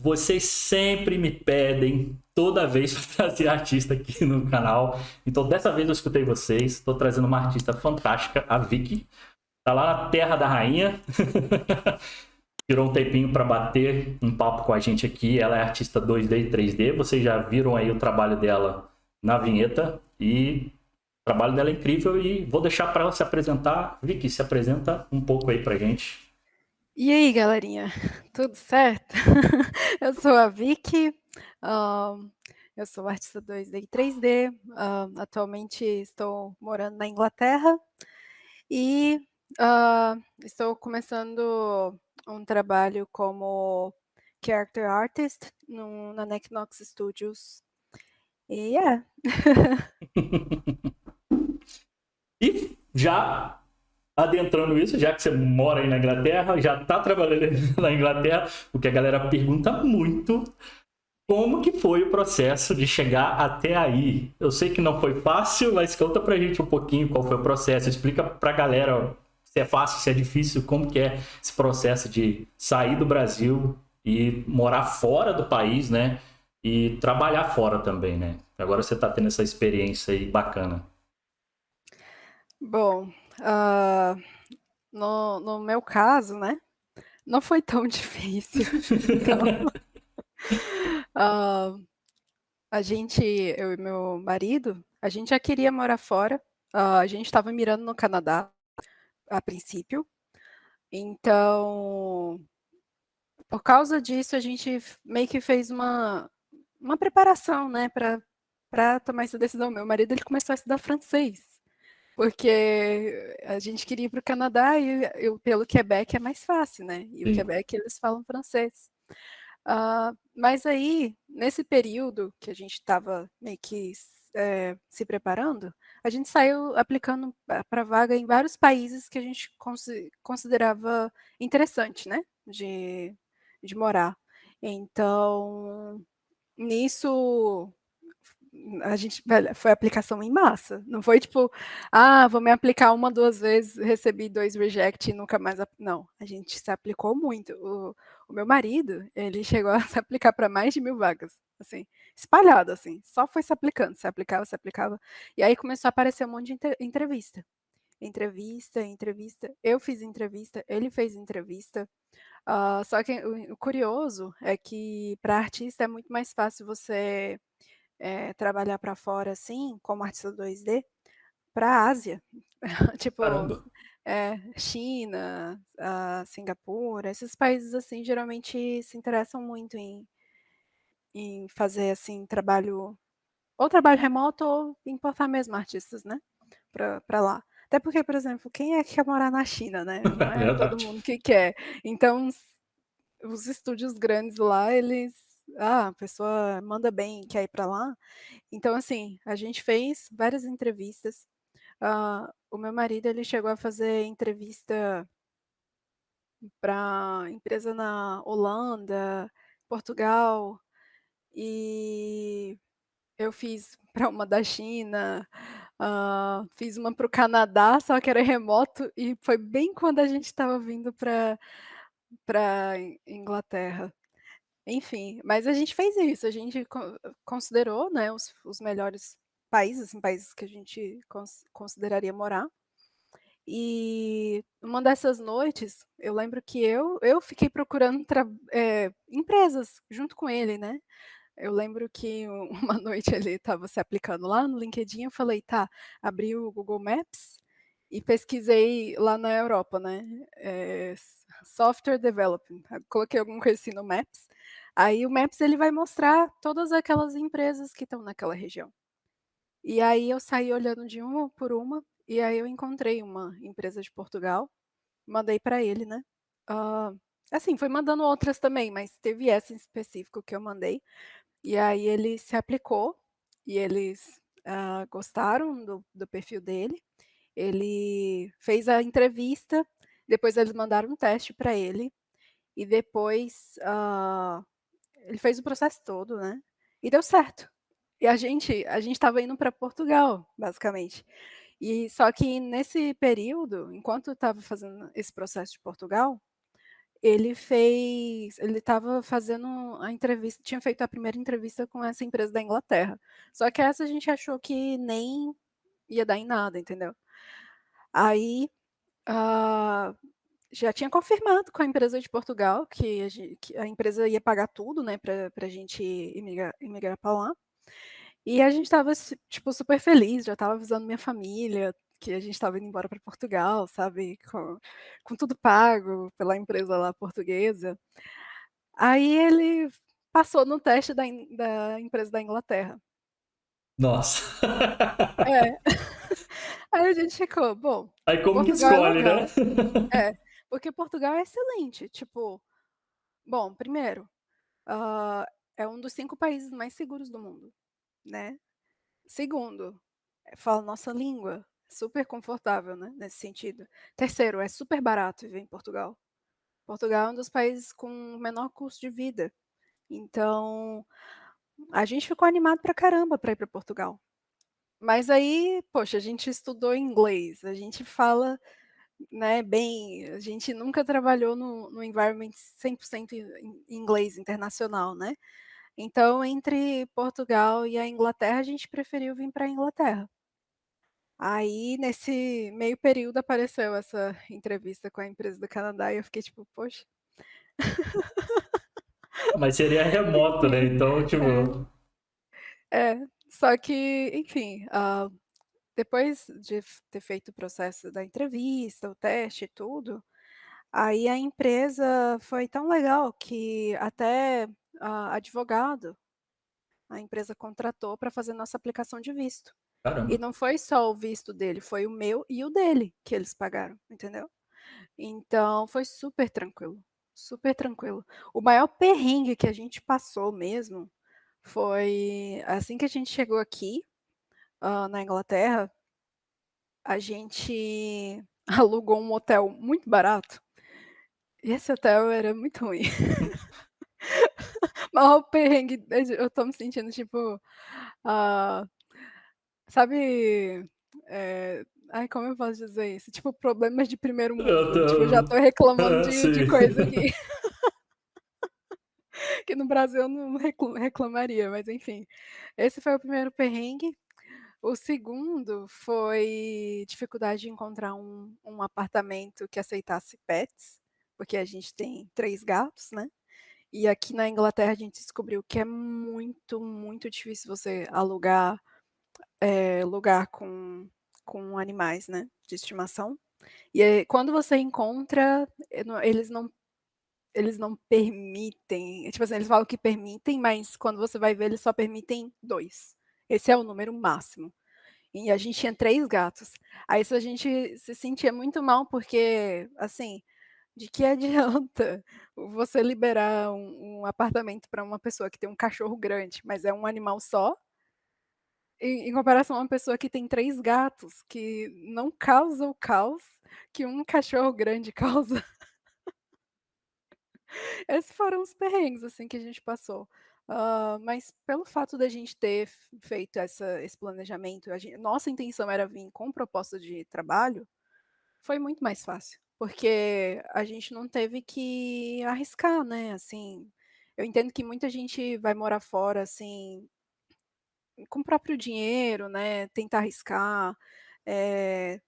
vocês sempre me pedem, toda vez, para trazer artista aqui no canal. Então, dessa vez eu escutei vocês. Estou trazendo uma artista fantástica, a Vicky. Tá lá na Terra da Rainha. Tirou um tempinho para bater um papo com a gente aqui. Ela é artista 2D e 3D. Vocês já viram aí o trabalho dela na vinheta. E o trabalho dela é incrível. E vou deixar para ela se apresentar. Vicky, se apresenta um pouco aí pra gente. E aí, galerinha, tudo certo? Eu sou a Vicky, eu sou artista 2D e 3D, atualmente estou morando na Inglaterra e estou começando um trabalho como character artist na Necknox Studios. E E já adentrando isso, já que você mora aí na Inglaterra, já está trabalhando na Inglaterra, o que a galera pergunta muito, como que foi o processo de chegar até aí? Eu sei que não foi fácil, mas conta pra gente um pouquinho qual foi o processo, explica pra galera se é fácil, se é difícil, como que é esse processo de sair do Brasil e morar fora do país, né? E trabalhar fora também, né? Agora você tá tendo essa experiência aí bacana. bom, no meu caso, né, não foi tão difícil, então, ah, eu e meu marido, a gente já queria morar fora, a gente estava mirando no Canadá a princípio, então, por causa disso, a gente meio que fez uma preparação, né, para tomar essa decisão. Meu marido, ele começou a estudar francês, porque a gente queria ir para o Canadá e pelo Quebec é mais fácil, né? E o Sim. Quebec eles falam francês. Mas aí, nesse período que a gente estava meio que se preparando, a gente saiu aplicando para vaga em vários países que a gente considerava interessante, né? De morar. Então, nisso, a gente foi aplicação em massa. Não foi tipo, vou me aplicar uma, duas vezes, recebi 2 reject e nunca mais. Não, a gente se aplicou muito. O meu marido, ele chegou a se aplicar para mais de 1.000 vagas, assim, espalhado, assim, só foi se aplicando, se aplicava, se aplicava. E aí começou a aparecer um monte de entrevista. Entrevista, entrevista. Eu fiz entrevista, ele fez entrevista. Só que o curioso é que para artista é muito mais fácil você trabalhar para fora assim, como artista 2D, para a Ásia. Tipo, Caramba. China, Singapura, esses países assim geralmente se interessam muito em fazer assim ou trabalho remoto ou importar mesmo artistas, né, para lá. Até porque, por exemplo, quem é que quer morar na China, né? Não é todo Verdade. mundo que quer. Então, os estúdios grandes lá, eles, a pessoa manda bem, quer ir para lá. Então, assim, a gente fez várias entrevistas. O meu marido, ele chegou a fazer entrevista para empresa na Holanda, Portugal, e eu fiz para uma da China, fiz uma para o Canadá, só que era remoto, e foi bem quando a gente estava vindo para Inglaterra. Enfim, mas a gente fez isso, a gente considerou, né, os melhores países, assim, países que a gente consideraria morar. E uma dessas noites, eu lembro que eu fiquei procurando empresas junto com ele, né. Eu lembro que uma noite ele estava se aplicando lá no LinkedIn, eu falei: "Tá", abri o Google Maps e pesquisei lá na Europa, né, software development, coloquei alguma coisa assim no Maps, aí o Maps ele vai mostrar todas aquelas empresas que estão naquela região. E aí eu saí olhando de uma por uma, e aí eu encontrei uma empresa de Portugal, mandei para ele, né. Hã, assim, fui mandando outras também, mas teve essa em específico que eu mandei, e aí ele se aplicou, e eles, gostaram do perfil dele, ele fez a entrevista, depois eles mandaram um teste para ele, e depois, ele fez o processo todo, né, e deu certo. E a gente estava indo para Portugal, basicamente. E só que nesse período, enquanto eu estava fazendo esse processo de Portugal, ele estava fazendo a entrevista, tinha feito a primeira entrevista com essa empresa da Inglaterra. Só que essa a gente achou que nem ia dar em nada, entendeu? Aí, já tinha confirmado com a empresa de Portugal que a empresa ia pagar tudo, né, pra gente imigrar pra lá. E a gente estava, tipo, super feliz, já estava avisando minha família que a gente estava indo embora para Portugal, sabe, com tudo pago pela empresa lá portuguesa. Aí ele passou no teste da empresa da Inglaterra. Nossa. É. Aí a gente ficou: "Bom, Aí como que Portugal é escolhe, né? legal". É, porque Portugal é excelente, tipo, bom, primeiro, hã, é um dos 5 países mais seguros do mundo, né. Segundo, fala nossa língua, super confortável, né, nesse sentido. Terceiro, é super barato viver em Portugal. Portugal é um dos países com menor custo de vida, então a gente ficou animado pra caramba pra ir pra Portugal. Mas aí, poxa, a gente estudou inglês, a gente fala, né, bem, a gente nunca trabalhou no environment 100% em inglês internacional, né. Então entre Portugal e a Inglaterra, a gente preferiu vir pra Inglaterra. Aí, nesse meio período, apareceu essa entrevista com a empresa do Canadá e eu fiquei tipo: "Poxa". Mas seria remoto, né? Enfim, Então, é, tipo, só que, enfim, depois de ter feito o processo da entrevista, o teste e tudo, aí a empresa foi tão legal que até, advogado a empresa contratou para fazer nossa aplicação de visto. E caramba. não foi só o visto dele, foi o meu e o dele que eles pagaram, entendeu? Então foi super tranquilo, super tranquilo. O maior perrengue que a gente passou mesmo foi assim que a gente chegou aqui, na Inglaterra, a gente alugou um hotel muito barato, e esse hotel era muito ruim. Maior perrengue, eu tô me sentindo tipo, ah, sabe, ai, como eu posso dizer isso? Tipo, problemas de primeiro Eu mundo, tipo, eu já tô reclamando tô. de Sim. coisa que no Brasil eu não reclamaria, mas enfim. Esse foi o primeiro perrengue. O segundo foi dificuldade de encontrar um apartamento que aceitasse pets, porque a gente tem 3 gatos, né. E aqui na Inglaterra a gente descobriu que é muito, muito difícil você alugar, lugar com animais, né, de estimação. E aí quando você encontra, eles não permitem, tipo assim, eles falam que permitem, mas quando você vai ver eles só permitem 2. Esse é o número máximo. E a gente tinha 3 gatos. Aí isso a gente se sentia muito mal, porque, assim, de que adianta você liberar um apartamento para uma pessoa que tem um cachorro grande, mas é um animal só, em comparação a uma pessoa que tem 3 gatos, que não causa o caos que um cachorro grande causa. Esses foram os perrengues, assim, que a gente passou. Mas pelo fato da gente ter feito esse planejamento, nossa intenção era vir com proposta de trabalho, foi muito mais fácil, porque a gente não teve que arriscar, né, assim. Eu entendo que muita gente vai morar fora, assim, com o próprio dinheiro, né, tenta arriscar, eh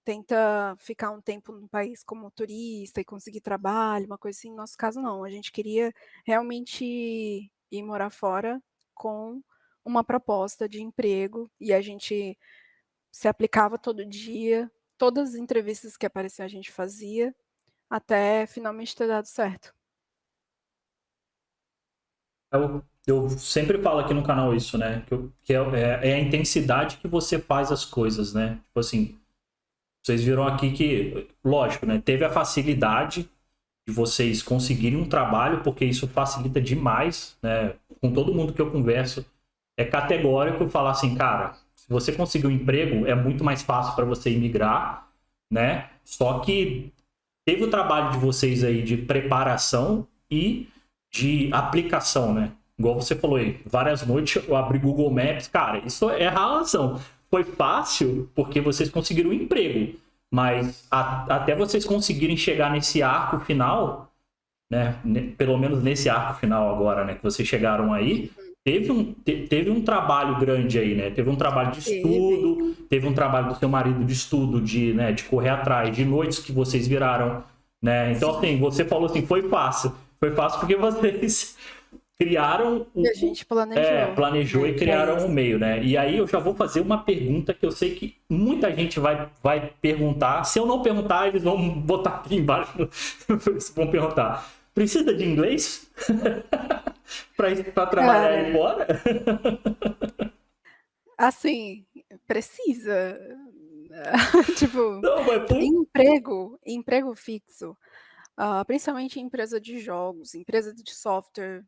tenta ficar um tempo no país como turista e conseguir trabalho, uma coisa assim. No nosso caso não, a gente queria realmente ir morar fora com uma proposta de emprego e a gente se aplicava todo dia, todas as entrevistas que apareciam a gente fazia, até finalmente ter dado certo. Eu sempre falo aqui no canal isso, né? Que é a intensidade que você faz as coisas, né? Tipo assim, vocês viram aqui que, lógico, né? Teve a facilidade de vocês conseguirem um trabalho, porque isso facilita demais, né? Com todo mundo que eu converso, é categórico falar assim, cara, se você conseguir um emprego, é muito mais fácil para você imigrar, né? Só que teve o trabalho de vocês aí de preparação e de aplicação, né? Igual você falou aí, várias noites eu abri Google Maps, cara, isso é ralação. Foi fácil porque vocês conseguiram um emprego, mas até vocês conseguirem chegar nesse arco final, né? Pelo menos nesse arco final agora, né? Que vocês chegaram aí, teve um trabalho grande aí, né? Teve um trabalho de Teve. estudo, teve um trabalho do seu marido de estudo, né, de correr atrás, de noites que vocês viraram, né? Então, Sim. assim, você falou assim, foi fácil. Foi fácil porque vocês criaram E a gente planejou, planejou né, e pra criaram o isso. meio, né? E aí eu já vou fazer uma pergunta que eu sei que muita gente vai perguntar. Se eu não perguntar, eles vão botar aqui embaixo, eles vão perguntar. Precisa de inglês para trabalhar aí Cara, fora? assim, precisa. Tipo, Não, mas pô, emprego fixo, principalmente em empresa de jogos, empresa de software,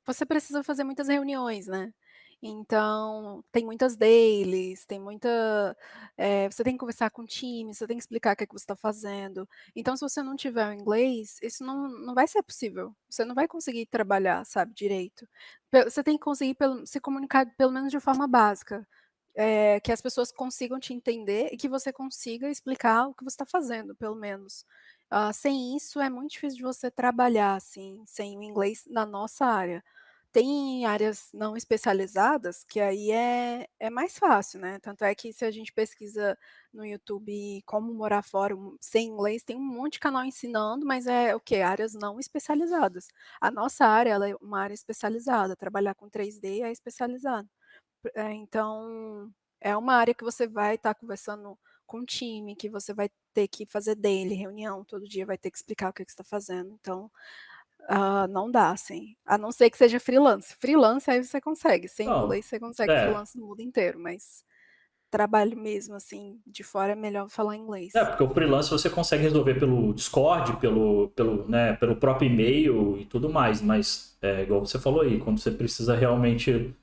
você precisa fazer muitas reuniões, né. Então, tem muitas dailies, tem muita você tem que conversar com o time, você tem que explicar o que é que você está fazendo. Então, se você não tiver o inglês, isso não vai ser possível. Você não vai conseguir trabalhar, sabe, direito. Você tem que conseguir se comunicar pelo menos de forma básica, que as pessoas consigam te entender e que você consiga explicar o que você está fazendo, pelo menos. Sem isso, é muito difícil de você trabalhar, assim, sem o inglês na nossa área. Tem áreas não especializadas que aí é mais fácil, né, tanto é que se a gente pesquisa no YouTube como morar fora sem inglês, tem um monte de canal ensinando, mas é o quê? Áreas não especializadas. A nossa área, ela é uma área especializada, trabalhar com 3D é especializado. Então, é uma área que você vai estar conversando com o time, que você vai ter que fazer daily, reunião, todo dia vai ter que explicar o que que você está fazendo, então não dá, assim. A não ser que seja freelance. Freelance aí você consegue, sem não. inglês você consegue É, freelance no mundo inteiro, mas trabalho mesmo, assim, de fora é melhor falar inglês. porque o freelance você consegue resolver pelo Discord, né, pelo próprio e-mail e tudo mais, mas igual você falou aí, quando você precisa realmente,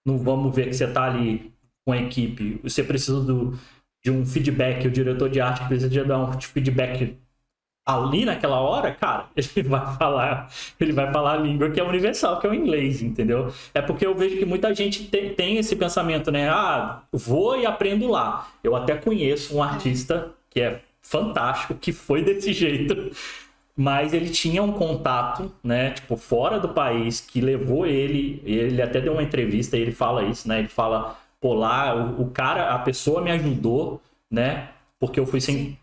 não vamos ver que você está ali com a equipe, você precisa de um feedback, o diretor de arte precisa de dar um feedback ali naquela hora, cara, ele vai falar a língua que é universal, que é o inglês, entendeu? É porque eu vejo que muita gente tem esse pensamento, né? Ah, vou e aprendo lá. Eu até conheço um É, artista que é fantástico, que foi desse jeito, mas ele tinha um contato, né, tipo, fora do país, que levou ele até deu uma entrevista e ele fala isso, né? Ele fala, pô, lá, o cara, a pessoa me ajudou, né? Porque eu fui sim, sem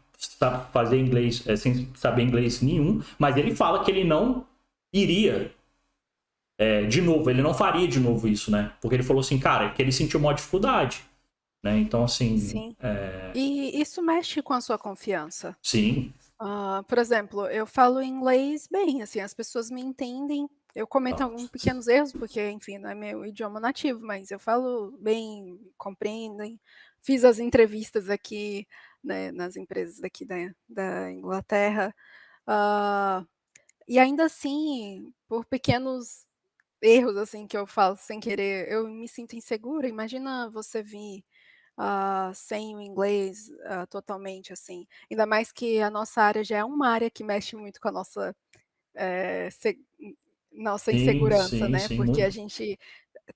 fazer inglês, sem saber inglês nenhum, mas ele fala que ele não iria de novo, ele não faria de novo isso, né? Porque ele falou assim, cara, que ele sentiu uma dificuldade, né? Então, assim, sim. E isso mexe com a sua confiança. sim. Por exemplo, eu falo inglês bem, assim, as pessoas me entendem. Eu cometo alguns pequenos erros, porque, enfim, não é meu idioma nativo, mas eu falo bem, compreendem. Fiz as entrevistas aqui, né, nas empresas daqui da Inglaterra, ah, e ainda assim, por pequenos erros, assim, que eu falo sem querer, eu me sinto insegura. Imagina você vir sem o inglês, totalmente, assim. Ainda mais que a nossa área já é uma área que mexe muito com a nossa, eh, se nossa Sim, insegurança, sim, né, sim, porque a muito. gente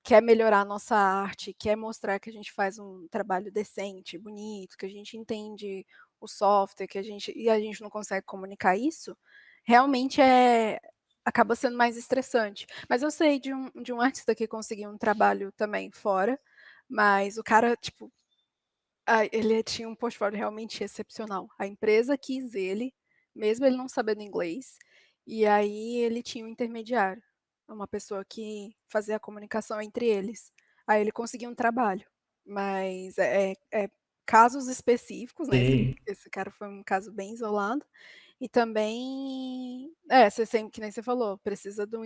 quer melhorar a nossa arte, quer mostrar que a gente faz um trabalho decente, bonito, que a gente entende o software, que a gente não consegue comunicar isso, realmente acaba sendo mais estressante. Mas eu sei de um artista que conseguiu um trabalho também fora, mas o cara, tipo, ele tinha um portfólio realmente excepcional. A empresa quis ele, mesmo ele não sabendo inglês, e aí ele tinha um intermediário, uma pessoa que fazia a comunicação entre eles. Aí ele conseguiu um trabalho, mas casos específicos, né, Sim. esse cara foi um caso bem isolado, e também você sempre que nem você falou, precisa de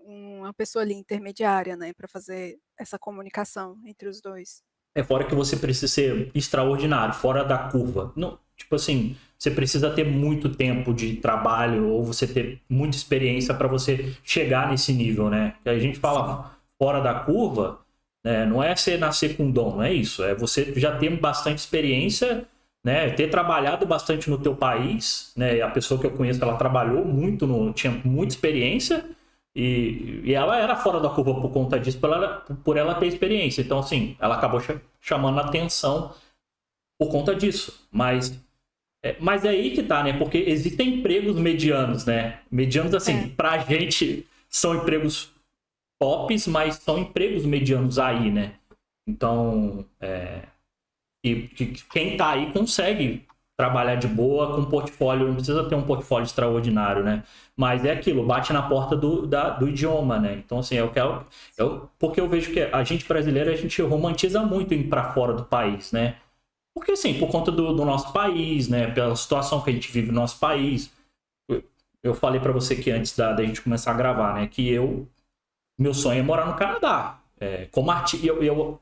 uma pessoa ali intermediária, né, para fazer essa comunicação entre os 2. É fora que você precisa ser extraordinário, fora da curva. Não, tipo assim, você precisa ter muito tempo de trabalho ou você ter muita experiência para você chegar nesse nível, né? Que a gente Sim. fala fora da curva, né? Não é você nascer com dom, não é isso. É você já ter bastante experiência, né? Ter trabalhado bastante no teu país, né? A pessoa que eu conheço, ela trabalhou muito, tinha muita experiência e ela era fora da curva por conta disso, por ela ter experiência. Então, assim, ela acabou chamando a atenção por conta disso. Mas Mas é aí que tá, né? Porque existem empregos medianos, né? Medianos, assim, É, pra gente são empregos tops, mas são empregos medianos aí, né? Então, quem tá aí consegue trabalhar de boa com portfólio, não precisa ter um portfólio extraordinário, né? Mas é aquilo, bate na porta do idioma, né? Então, assim, sim. porque eu vejo que a gente brasileiro, a gente romantiza muito ir para fora do país, né? Porque, assim, por conta do nosso país, né? Pela situação que a gente vive no nosso país. Eu falei para você que antes da gente começar a gravar, né? Que meu sonho é morar no Canadá. Como artista,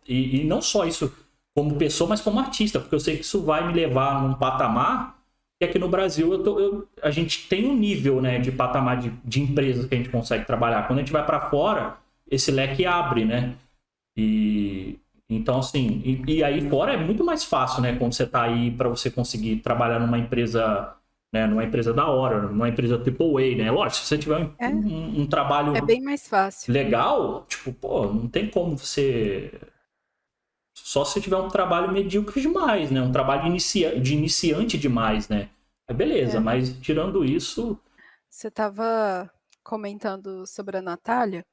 e não só isso como pessoa, mas como artista, porque eu sei que isso vai me levar num patamar que aqui no Brasil a gente tem um nível, né, de patamar de empresas que a gente consegue trabalhar. Quando a gente vai para fora, esse leque abre, né? E então, assim, e aí fora é muito mais fácil, né? Quando você está aí para você conseguir trabalhar numa empresa, né? Numa empresa da hora, numa empresa AAA, né? Lógico, se você tiver É, um é trabalho bem mais fácil. legal, tipo, pô, não tem como você. Só se tiver um trabalho medíocre demais, né? Um trabalho de iniciante demais, né? Beleza, É. mas tirando isso. Você estava comentando sobre a Natália,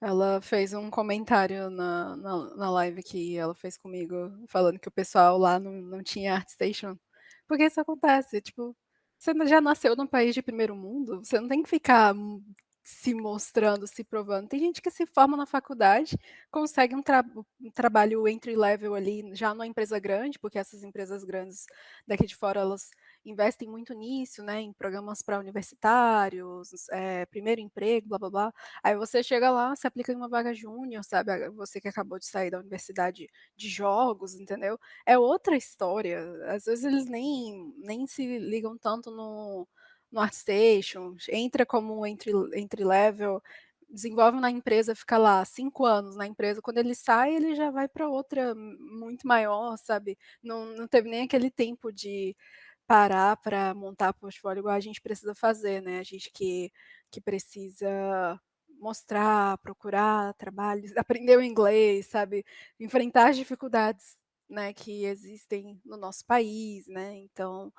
ela fez um comentário na live que ela fez comigo, falando que o pessoal lá não tinha ArtStation. Porque isso acontece, tipo, você já nasceu num país de primeiro mundo, você não tem que ficar se mostrando, se provando. Tem gente que se forma na faculdade, consegue um trabalho entry level ali, já numa empresa grande, porque essas empresas grandes daqui de fora, elas investem muito nisso, né, em programas para universitários, primeiro emprego, blá blá blá. Aí você chega lá, se aplica em uma vaga júnior, sabe? Você que acabou de sair da universidade de jogos, entendeu? É outra história. Às vezes eles nem se ligam tanto no ArtStation, entra como um entry level, desenvolve na empresa, fica lá 5 anos na empresa. Quando ele sai, ele já vai para outra muito maior, sabe? Não teve nem aquele tempo de parar para montar portfólio igual a gente precisa fazer, né? A gente que precisa mostrar, procurar trabalhos, aprender o inglês, sabe? Enfrentar as dificuldades, né, que existem no nosso país, né? Então,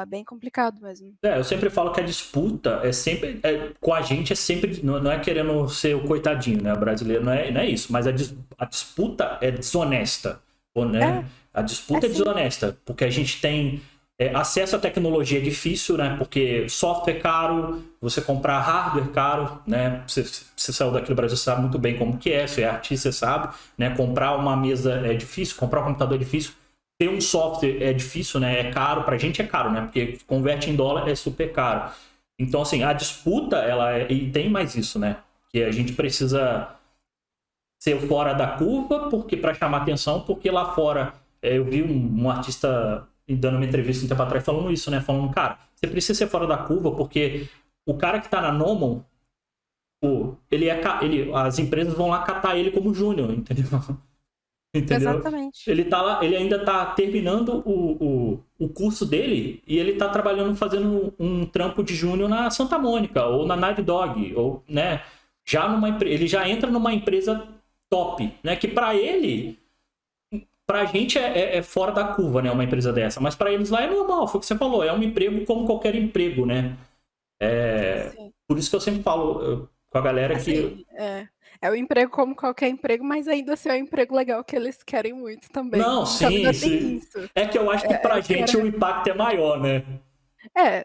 bem complicado mesmo. Eu sempre falo que a disputa é sempre. Com a gente é sempre. Não é querendo ser o coitadinho, né? O brasileiro não é isso. Mas a disputa é desonesta. Ou, É, né? A é disputa é sim. desonesta. Porque a gente tem. Acesso à tecnologia é difícil, né? Porque software é caro, você comprar hardware caro, né? Você saiu daqui do Brasil, você sabe muito bem como que é, você é artista, você sabe, né? Comprar uma mesa é difícil, comprar um computador é difícil. Ter um software é difícil, né? É caro, pra gente é caro, né? Porque converte em dólar é super caro. Então, assim, a disputa, e tem mais isso, né? Que a gente precisa ser fora da curva, porque para chamar atenção, porque lá fora, eu vi um artista dando uma entrevista um tempo atrás falando isso, né? Falando, cara, você precisa ser fora da curva, porque o cara que tá na Nomon, pô, as empresas vão lá catar ele como júnior, entendeu? Entendeu? Exatamente. Ele tá lá, ele ainda tá terminando o curso dele e ele tá trabalhando, fazendo um trampo de júnior na Santa Mônica ou na Night Dog, ou, né? Ele já entra numa empresa top, né? Que para ele, pra gente é fora da curva, né? Uma empresa dessa, mas para eles lá é normal, foi o que você falou, é um emprego como qualquer emprego, né? Sim. Por isso que eu sempre falo com a galera que Assim, é o emprego como qualquer emprego, mas ainda assim é um emprego legal que eles querem muito também. não, Então sim, ainda tem sim. isso. É que eu acho que pra Eles gente querem o impacto é maior, né?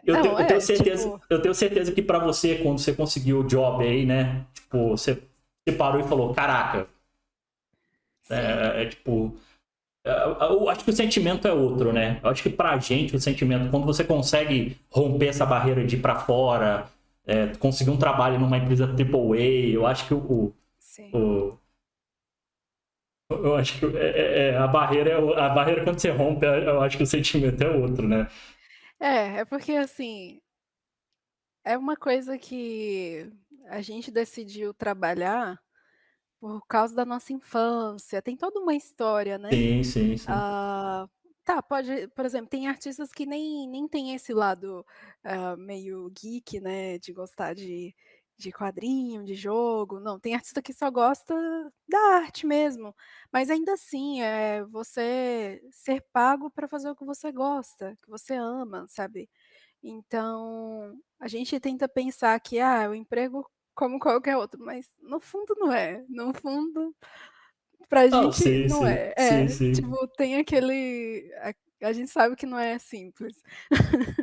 não, tipo, Eu tenho certeza que pra você, quando você conseguiu o job aí, né? Tipo, você parou e falou, caraca, sim. tipo. Eu acho que o sentimento é outro, né? Eu acho que pra gente o sentimento, quando você consegue romper essa barreira de ir pra fora, conseguir um trabalho numa empresa AAA, eu acho que Sim. o- eu acho que a barreira quando você rompe, eu acho que o sentimento é outro, né? É porque assim, é uma coisa que a gente decidiu trabalhar por causa da nossa infância, tem toda uma história, né. Sim, sim, sim. Ah, tá, pode por exemplo, tem artistas que nem tem esse lado, meio geek, né, de gostar de quadrinho, de jogo, não, tem artista que só gosta da arte mesmo, mas ainda assim, é você ser pago para fazer o que você gosta, que você ama, sabe. Então, a gente tenta pensar que, o emprego como qualquer outro, mas no fundo não é, no fundo pra Não, gente sim, não sim, é. sim, É, sim. tipo, tem aquele a gente sabe que não é simples.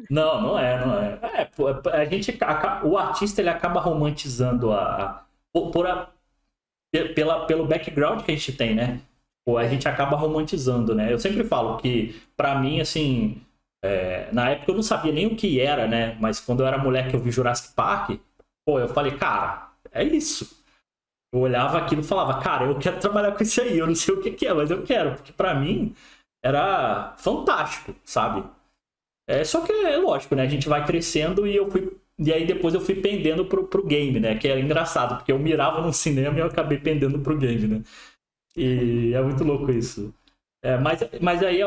Não, não é, não é. Pô, a gente, o artista ele acaba romantizando pelo background que a gente tem, né? Pô, a É, gente acaba romantizando, né? Eu sempre falo que, pra mim, assim, na época eu não sabia nem o que era, né? Mas quando eu era moleque eu vi Jurassic Park, pô, eu falei, cara, é isso. Eu olhava aquilo e falava, cara, eu quero trabalhar com isso aí. Eu não sei o que que é, mas eu quero, porque pra mim era fantástico, sabe? Só que é lógico, né? A gente vai crescendo e eu fui. E aí depois eu fui pendendo pro game, né? Que é engraçado, porque eu mirava no cinema e eu acabei pendendo pro game, né? E é muito louco isso. Mas aí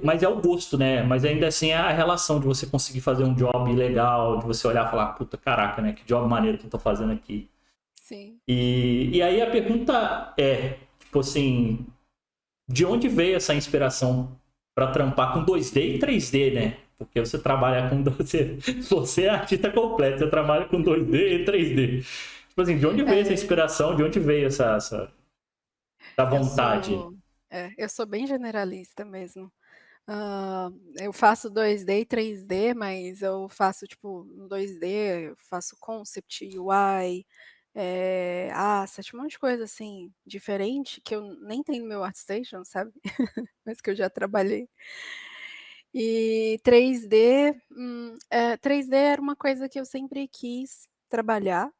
mas é o gosto, né? Mas ainda assim é a relação de você conseguir fazer um job legal, de você olhar e falar, puta, caraca, né? Que job maneiro que eu tô fazendo aqui. sim. E aí a pergunta é, tipo assim, de onde veio essa inspiração para trampar com 2D e 3D, né? Porque você trabalha com você é artista completo, você trabalha com 2D e 3D. Tipo assim, de onde veio essa É, inspiração? De onde veio essa eu vontade? sou eu sou bem generalista mesmo. Eu faço 2D e 3D, mas eu faço, tipo, no 2D, eu faço concept, UI, asset, um monte de coisa, assim, diferente, que eu nem tenho no meu ArtStation, sabe, mas que eu já trabalhei. E 3D, 3D era uma coisa que eu sempre quis trabalhar,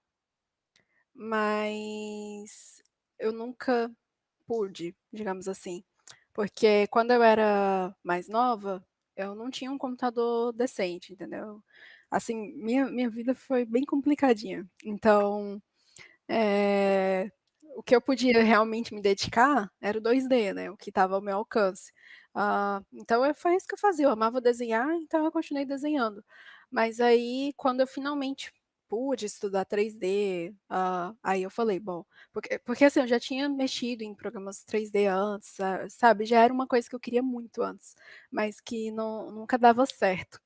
mas eu nunca pude, digamos assim. Porque quando eu era mais nova, eu não tinha um computador decente, entendeu. Assim, minha vida foi bem complicadinha. Então, eh, o que eu podia realmente me dedicar era o 2D, né, o que estava ao meu alcance. Então foi isso que eu fazia, eu amava desenhar, então eu continuei desenhando. Mas aí, quando eu finalmente pude estudar 3D, aí eu falei: "Bom", porque assim, eu já tinha mexido em programas 3D antes, sabe, já era uma coisa que eu queria muito antes, mas que nunca dava certo.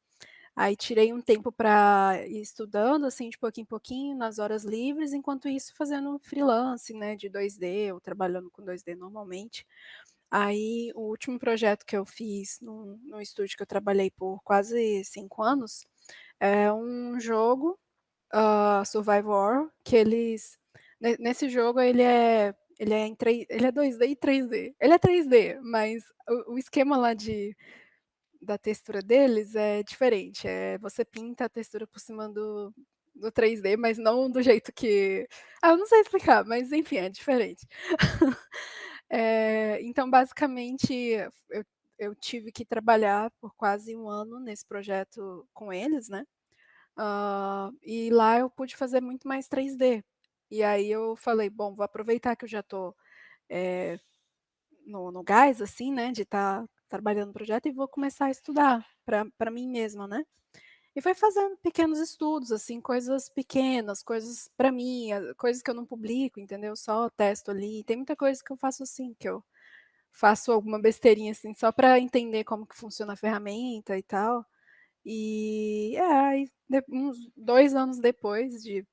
Aí tirei um tempo para ir estudando, assim, de pouquinho em pouquinho, nas horas livres, enquanto isso fazendo um freelance, né, de 2D ou trabalhando com 2D normalmente. Aí o último projeto que eu fiz num estúdio que eu trabalhei por quase 5 anos, é um jogo, survival horror, que eles nesse jogo ele é 2D e 3D. Ele é 3D, mas o esquema lá da textura deles é diferente, você pinta a textura por cima do 3D, mas não do jeito que eu não sei explicar, mas enfim, é diferente. Então basicamente eu eu tive que trabalhar por quase um ano nesse projeto com eles, né, e lá eu pude fazer muito mais 3D. E aí eu falei: "Bom, vou aproveitar que eu já estou, eh, no gás, assim, né, de estar trabalhando no projeto e vou começar a estudar para mim mesma, né". E foi fazendo pequenos estudos, assim, coisas pequenas, coisas para mim, coisas que eu não publico, entendeu, só testo ali. Tem muita coisa que eu faço assim, que eu faço alguma besteirinha, assim, só para entender como que funciona a ferramenta e tal. E, aí uns 2 anos depois de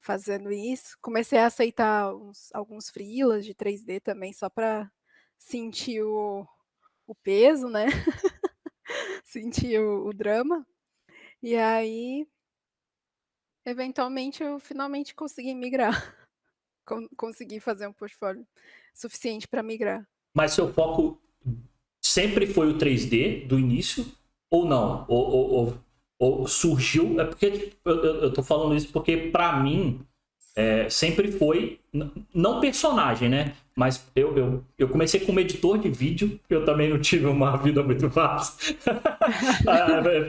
fazendo isso, comecei a aceitar alguns freelas de 3D também, só para sentir o peso, né, sentir o drama. E aí, eventualmente, eu finalmente consegui migrar, consegui fazer um portfólio suficiente para migrar. Mas seu foco sempre foi o 3D do início? Ou não? Ou surgiu? É porque tipo, eu tô falando isso porque, pra mim, sempre foi, não personagem, né? Mas eu comecei como editor de vídeo, porque eu também não tive uma vida muito fácil.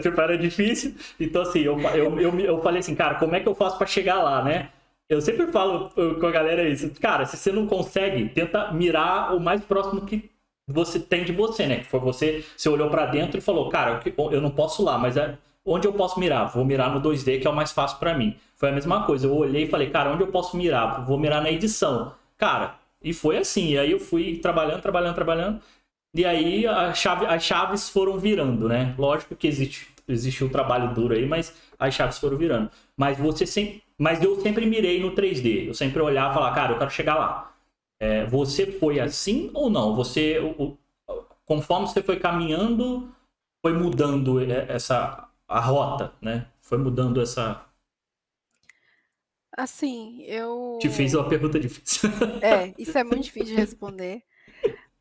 Tipo, era difícil. Então, assim, eu falei assim, cara, como é que eu faço pra chegar lá, né? Eu sempre falo com a galera isso. Cara, se você não consegue, tenta mirar o mais próximo que você tem de você, né? Que foi você olhou pra dentro e falou, cara, eu não posso lá, mas onde eu posso mirar? Vou mirar no 2D, que é o mais fácil para mim. Foi a mesma coisa. Eu olhei e falei, cara, onde eu posso mirar? Vou mirar na edição. Cara, e foi assim. E aí eu fui trabalhando, trabalhando, trabalhando. E aí as chaves foram virando, né? Lógico que existe o trabalho duro aí, mas as chaves foram virando. Mas eu sempre mirei no 3D. Eu sempre olhava e falava, cara, eu quero chegar lá. Você foi assim ou não? Conforme você foi caminhando, foi mudando a rota, né? Foi mudando essa. Assim, Te fiz eu uma pergunta difícil. isso é muito difícil de responder,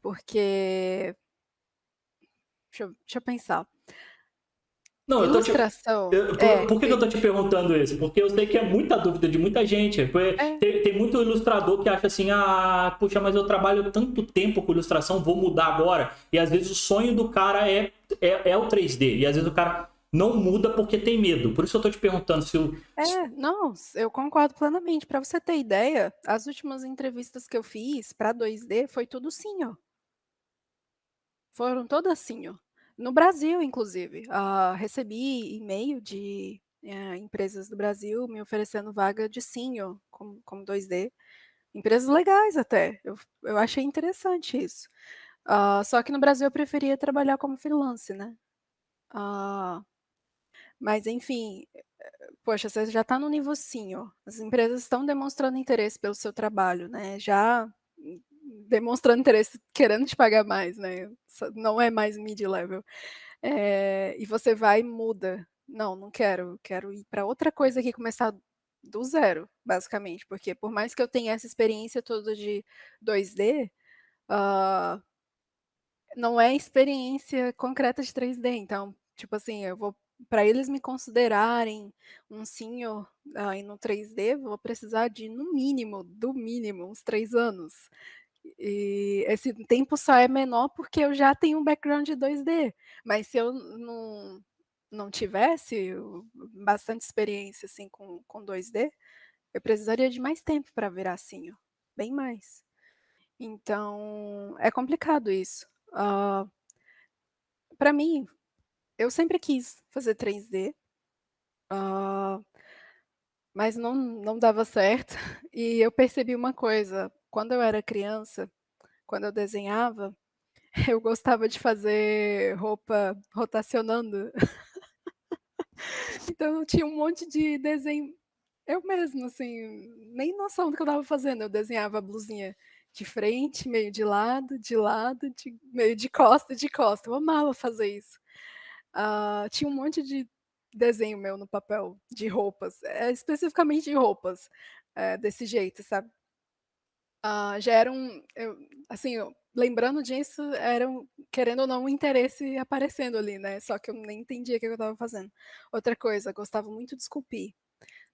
porque deixa eu pensar. Não, Ilustração por que eu tô te perguntando isso? Porque eu sei que é muita dúvida de muita gente. é, Tem muito ilustrador que acha assim, puxa, mas eu trabalho tanto tempo com ilustração, vou mudar agora. E às vezes o sonho do cara é o 3D. E às vezes o cara não muda porque tem medo. Por isso eu tô te perguntando se o. não, eu concordo plenamente. Para você ter ideia, as últimas entrevistas que eu fiz para 2D foi tudo sim, ó. Foram todas sim, ó. No Brasil, inclusive. Recebi e-mail de empresas do Brasil me oferecendo vaga de senior como 2D. Empresas legais até. Eu achei interessante isso. Só que no Brasil eu preferia trabalhar como freelance, né? Ah, mas enfim, poxa, você já está no nível senior. As empresas estão demonstrando interesse pelo seu trabalho, né? Já demonstrando interesse, querendo te pagar mais, né? Não é mais mid-level. E você vai e muda. Não, não quero. Quero ir para outra coisa aqui, começar do zero, basicamente. Porque por mais que eu tenha essa experiência toda de 2D, ah, não é experiência concreta de 3D. Então, tipo assim, eu vou para eles me considerarem um senior aí no 3D, vou precisar de, no mínimo, do mínimo, uns 3 anos. E esse tempo só é menor porque eu já tenho um background de 2D. Mas se eu não tivesse bastante experiência assim com 2D, eu precisaria de mais tempo para virar senior, bem mais. Então, é complicado isso. Para mim, eu sempre quis fazer 3D, mas não dava certo. E eu percebi uma coisa, quando eu era criança, quando eu desenhava, eu gostava de fazer roupa rotacionando. Então eu tinha um monte de desenho, eu mesma, assim, nem noção do que eu estava fazendo. Eu desenhava a blusinha de frente, meio de lado, meio de costa, de costa. Eu amava fazer isso. Tinha um monte de desenho meu no papel, de roupas, especificamente de roupas, desse jeito, sabe? Já era assim, lembrando disso, era querendo ou não, um interesse aparecendo ali, né? Só que eu nem entendia o que eu estava fazendo. Outra coisa, gostava muito de esculpir.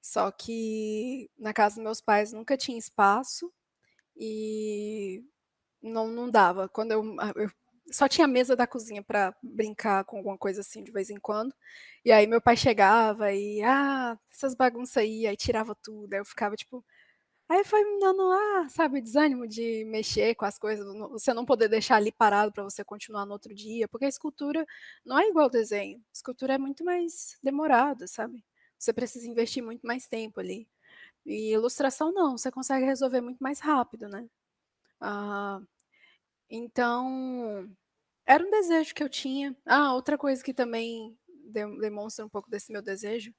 Só que na casa dos meus pais nunca tinha espaço e não dava. Quando eu só tinha a mesa da cozinha para brincar com alguma coisa assim de vez em quando. E aí meu pai chegava e, essas bagunças aí tirava tudo. Aí eu ficava tipo. Aí foi me dando, sabe, desânimo de mexer com as coisas, você não poder deixar ali parado para você continuar no outro dia, porque a escultura não é igual ao desenho. A escultura é muito mais demorada, sabe? Você precisa investir muito mais tempo ali. E ilustração não, você consegue resolver muito mais rápido, né? Ah, então, era um desejo que eu tinha. Outra coisa que também demonstra um pouco desse meu desejo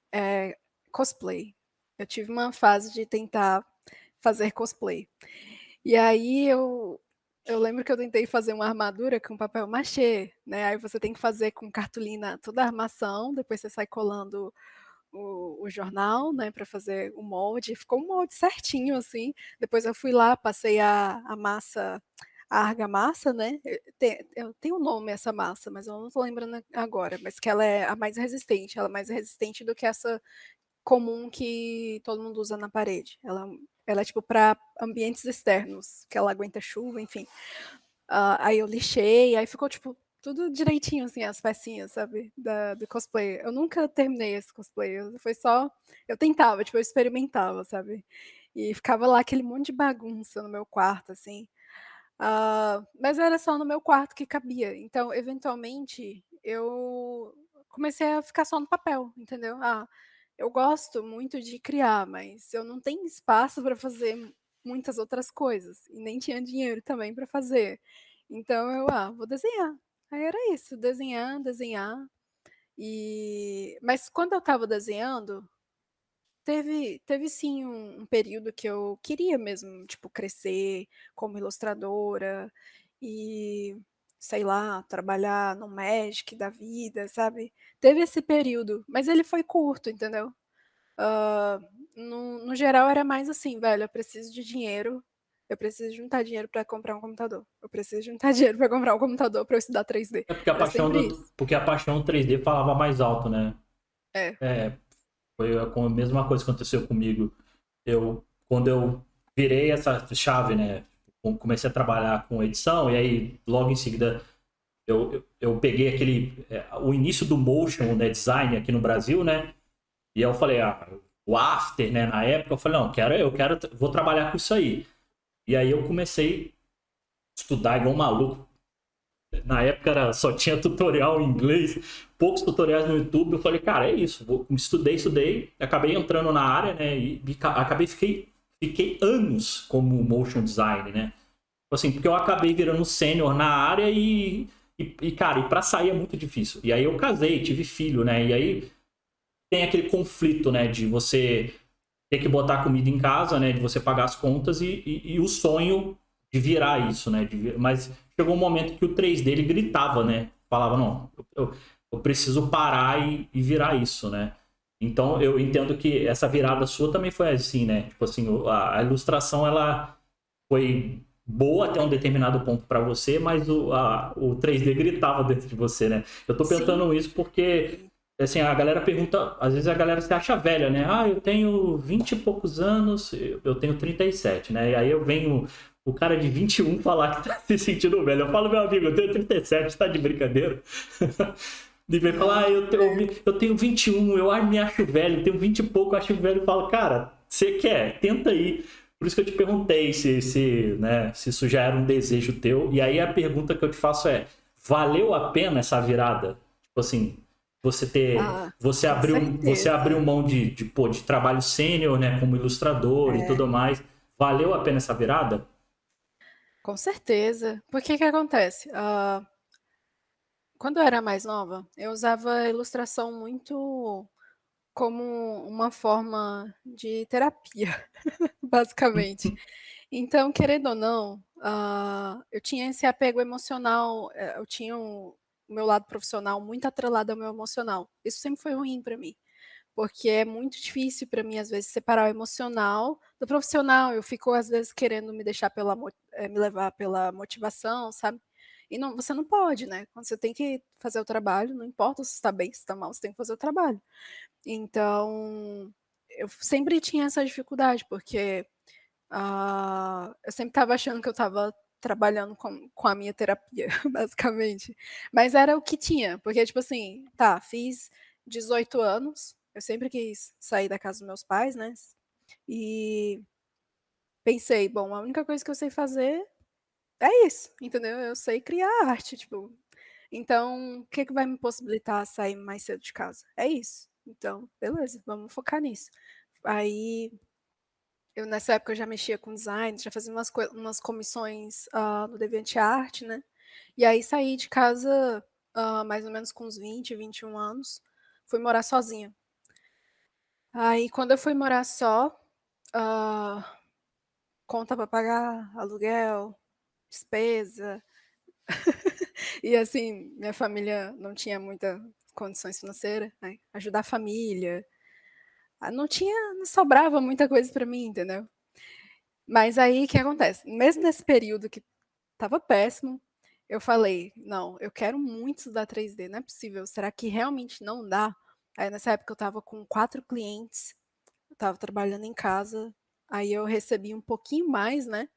é cosplay. Eu tive uma fase de tentar fazer cosplay. E aí eu lembro que eu tentei fazer uma armadura com papel machê, né? Aí você tem que fazer com cartolina toda a armação, depois você sai colando o jornal, né, para fazer o molde. Ficou um molde certinho, assim. Depois eu fui lá, passei a massa, a argamassa, né? Eu tenho um nome essa massa, mas eu não tô lembrando agora. Mas que ela é a mais resistente. Ela é mais resistente do que essa comum que todo mundo usa na parede. Ela é tipo para ambientes externos, que ela aguenta chuva, enfim. Aí eu lixei, aí ficou tipo tudo direitinho, assim, as pecinhas, sabe, do cosplay. Eu nunca terminei esse cosplay, foi só. Eu tentava, tipo, eu experimentava, sabe? E ficava lá aquele monte de bagunça no meu quarto, assim. Mas era só no meu quarto que cabia. Então, eventualmente, eu comecei a ficar só no papel, entendeu? Ah, eu gosto muito de criar, mas eu não tenho espaço para fazer muitas outras coisas e nem tinha dinheiro também para fazer. Então vou desenhar. Aí era isso, desenhar, desenhar. Mas quando eu estava desenhando, teve sim um período que eu queria mesmo, tipo, crescer como ilustradora e, sei lá, trabalhar no Magic da vida, sabe. Teve esse período, mas ele foi curto, entendeu. Hã, no geral era mais assim: "Velho, eu preciso de dinheiro, eu preciso juntar dinheiro pra comprar um computador, eu preciso juntar dinheiro pra comprar um computador pra eu estudar 3D". É porque a Era paixão sempre isso. porque a paixão 3D falava mais alto, né. É. É, foi a mesma coisa que aconteceu comigo. Quando eu virei essa chave, né, comecei a trabalhar com edição, e aí logo em seguida eu peguei o início do motion, né, design aqui no Brasil, né, e aí eu falei, o After, né, na época, eu falei, não, vou trabalhar com isso aí. E aí eu comecei a estudar igual um maluco. Na época só tinha tutorial em inglês, poucos tutoriais no YouTube. Eu falei, cara, é isso. Estudei, acabei entrando na área, né? Fiquei anos como motion design, né? Assim, porque eu acabei virando sênior na área cara, e pra sair é muito difícil. E aí eu casei, tive filho, né? E aí tem aquele conflito, né? De você ter que botar comida em casa, né? De você pagar as contas e o sonho de virar isso, né? Mas chegou um momento que o 3D ele gritava, né? Falava, não, eu preciso parar e virar isso, né? Então eu entendo que essa virada sua também foi assim, né? Tipo assim, a ilustração ela foi boa até um determinado ponto para você, mas o 3D gritava dentro de você, né? Eu tô Sim, perguntando isso porque assim, a galera pergunta, às vezes a galera se acha velha, né? Ah, eu tenho 20 e poucos anos, eu tenho 37, né? E aí eu venho o cara de 21 falar que tá se sentindo velho. Eu falo, meu amigo, eu tenho 37, tá de brincadeira? E vem falar, não, eu tenho 21, me acho velho, tenho 20 e pouco, eu acho velho. Eu falo, cara, você quer? Tenta aí. Por isso que eu te perguntei né, se isso já era um desejo teu. E aí a pergunta que eu te faço é, valeu a pena essa virada? Tipo assim, com você abriu certeza. mão pô, de trabalho sênior, né, como ilustrador e É. tudo mais. Valeu a pena essa virada? Com certeza. Porque que acontece? Quando eu era mais nova, eu usava a ilustração muito como uma forma de terapia, basicamente. Então, querendo ou não, eu tinha esse apego emocional, eu tinha o meu lado profissional muito atrelado ao meu emocional. Isso sempre foi ruim para mim, porque é muito difícil para mim, às vezes, separar o emocional do profissional. Eu fico, às vezes, querendo me deixar me levar pela motivação, sabe? E não, você não pode, né? Quando você tem que fazer o trabalho, não importa se está bem, se está mal, você tem que fazer o trabalho. Então, eu sempre tinha essa dificuldade, porque eu sempre estava achando que eu estava trabalhando com a minha terapia, basicamente. Mas era o que tinha, porque, tipo assim, tá, fiz 18 anos, eu sempre quis sair da casa dos meus pais, né? E pensei, bom, a única coisa que eu sei fazer é isso, entendeu? Eu sei criar arte, tipo. Então, o que que vai me possibilitar sair mais cedo de casa? É isso. Então, beleza, vamos focar nisso. Aí eu nessa época eu já mexia com design, já fazia umas comissões, no DeviantArt, né. E aí saí de casa, mais ou menos com uns 21 anos, fui morar sozinha. Aí quando eu fui morar só, hã, conta pra pagar, aluguel, despesa, e assim, minha família não tinha muita condições financeiras, né, ajudar a família, não sobrava muita coisa pra mim, entendeu. Mas aí o que acontece, mesmo nesse período que estava péssimo, eu falei: "Não, eu quero muito estudar 3D, não é possível, será que realmente não dá?". Aí nessa época eu estava com 4 clientes, eu estava trabalhando em casa, aí eu recebi um pouquinho mais, né,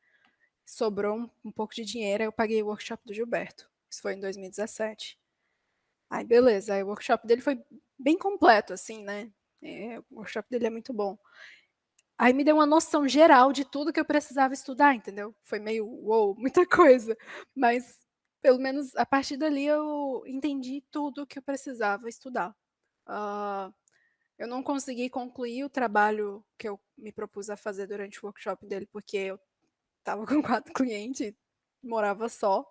sobrou um pouco de dinheiro, aí eu paguei o workshop do Gilberto, isso foi em 2017. Aí beleza, aí o workshop dele foi bem completo, assim, né, o workshop dele é muito bom. Aí me deu uma noção geral de tudo que eu precisava estudar, entendeu. Foi meio "uou", muita coisa, mas pelo menos a partir dali eu entendi tudo que eu precisava estudar. Hã, eu não consegui concluir o trabalho que eu me propus a fazer durante o workshop dele, porque eu estava com 4 clientes, morava só,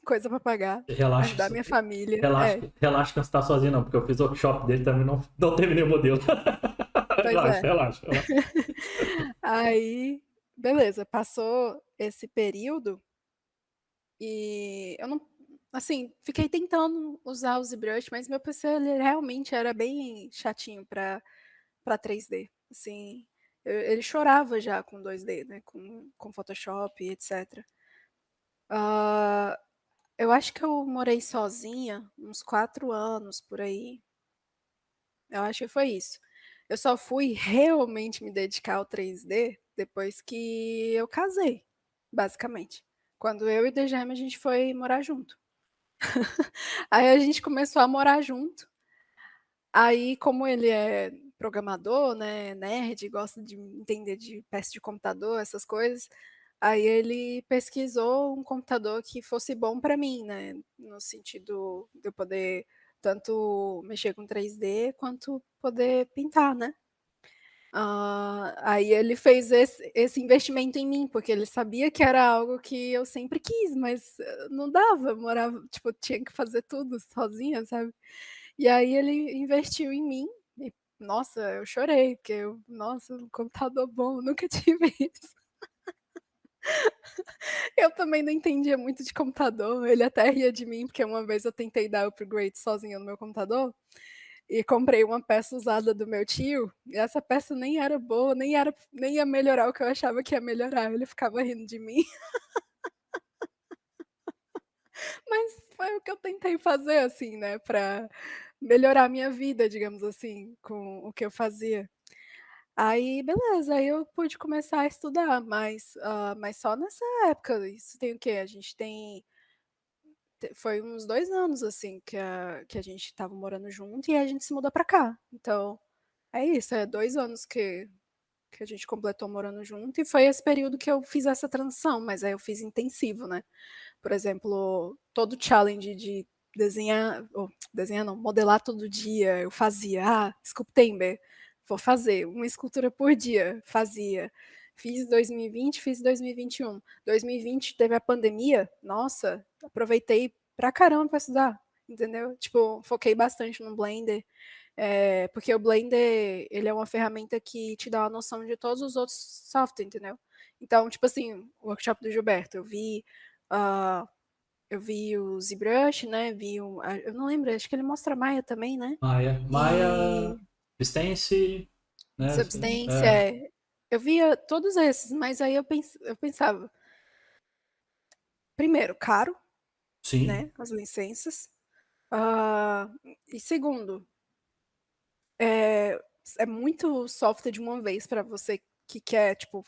coisa para pagar, Relaxa, ajudar minha família. relaxa, É, relaxa que você tá sozinho não, porque eu fiz o workshop dele também, não terminei o modelo. pois Relaxa, é. relaxa, relaxa. Aí, beleza, passou esse período e eu não assim, fiquei tentando usar o ZBrush, mas meu PC ele realmente era bem chatinho para 3D, assim, ele chorava já com 2D, né, com Photoshop e etcétera. Hã, eu acho que eu morei sozinha uns 4 anos por aí, eu acho que foi isso. Eu só fui realmente me dedicar ao 3D depois que eu casei, basicamente. Quando eu e o DGM a gente foi morar junto. Aí a gente começou a morar junto, aí como ele é programador, né, nerd, gosta de entender de peça de computador, essas coisas, aí ele pesquisou um computador que fosse bom para mim, né, no sentido de eu poder tanto mexer com 3D quanto poder pintar, né. Aí ele fez esse investimento em mim, porque ele sabia que era algo que eu sempre quis, mas, não dava, eu morava tipo, tinha que fazer tudo sozinha, sabe. E aí ele investiu em mim e, nossa, eu chorei, porque eu nossa, um computador bom, nunca tive isso. Eu também não entendia muito de computador, ele até ria de mim, porque uma vez eu tentei dar upgrade sozinha no meu computador, e comprei uma peça usada do meu tio, e essa peça nem era boa, nem ia melhorar o que eu achava que ia melhorar, ele ficava rindo de mim, mas foi o que eu tentei fazer, assim, né, pra melhorar a minha vida, digamos assim, com o que eu fazia. Aí beleza, aí eu pude começar a estudar, mas só nessa época, isso tem o quê? A gente tem foi uns 2 anos, assim, que a gente estava morando junto e a gente se mudou pra cá. Então, é isso, é 2 anos que a gente completou morando junto e foi esse período que eu fiz essa transição, mas aí eu fiz intensivo, né. Por exemplo, todo challenge de desenhar não, modelar todo dia, eu fazia. Ah, Sculptember, vou fazer uma escultura por dia, fazia. Fiz 2020, fiz 2021. 2020 teve a pandemia, nossa, aproveitei pra caramba pra estudar, entendeu. Tipo, foquei bastante no Blender, porque o Blender, ele é uma ferramenta que te dá uma noção de todos os outros software, entendeu. Então, tipo assim, o workshop do Gilberto, hã eu vi o ZBrush, né, vi eu não lembro, acho que ele mostra Maya também, né, Maia, e Stance, né? Substance, É, eu via todos esses, mas aí eu pensava, primeiro, caro, sim. né, as licenças, hã, e segundo, é é muito software de uma vez para você que quer, tipo,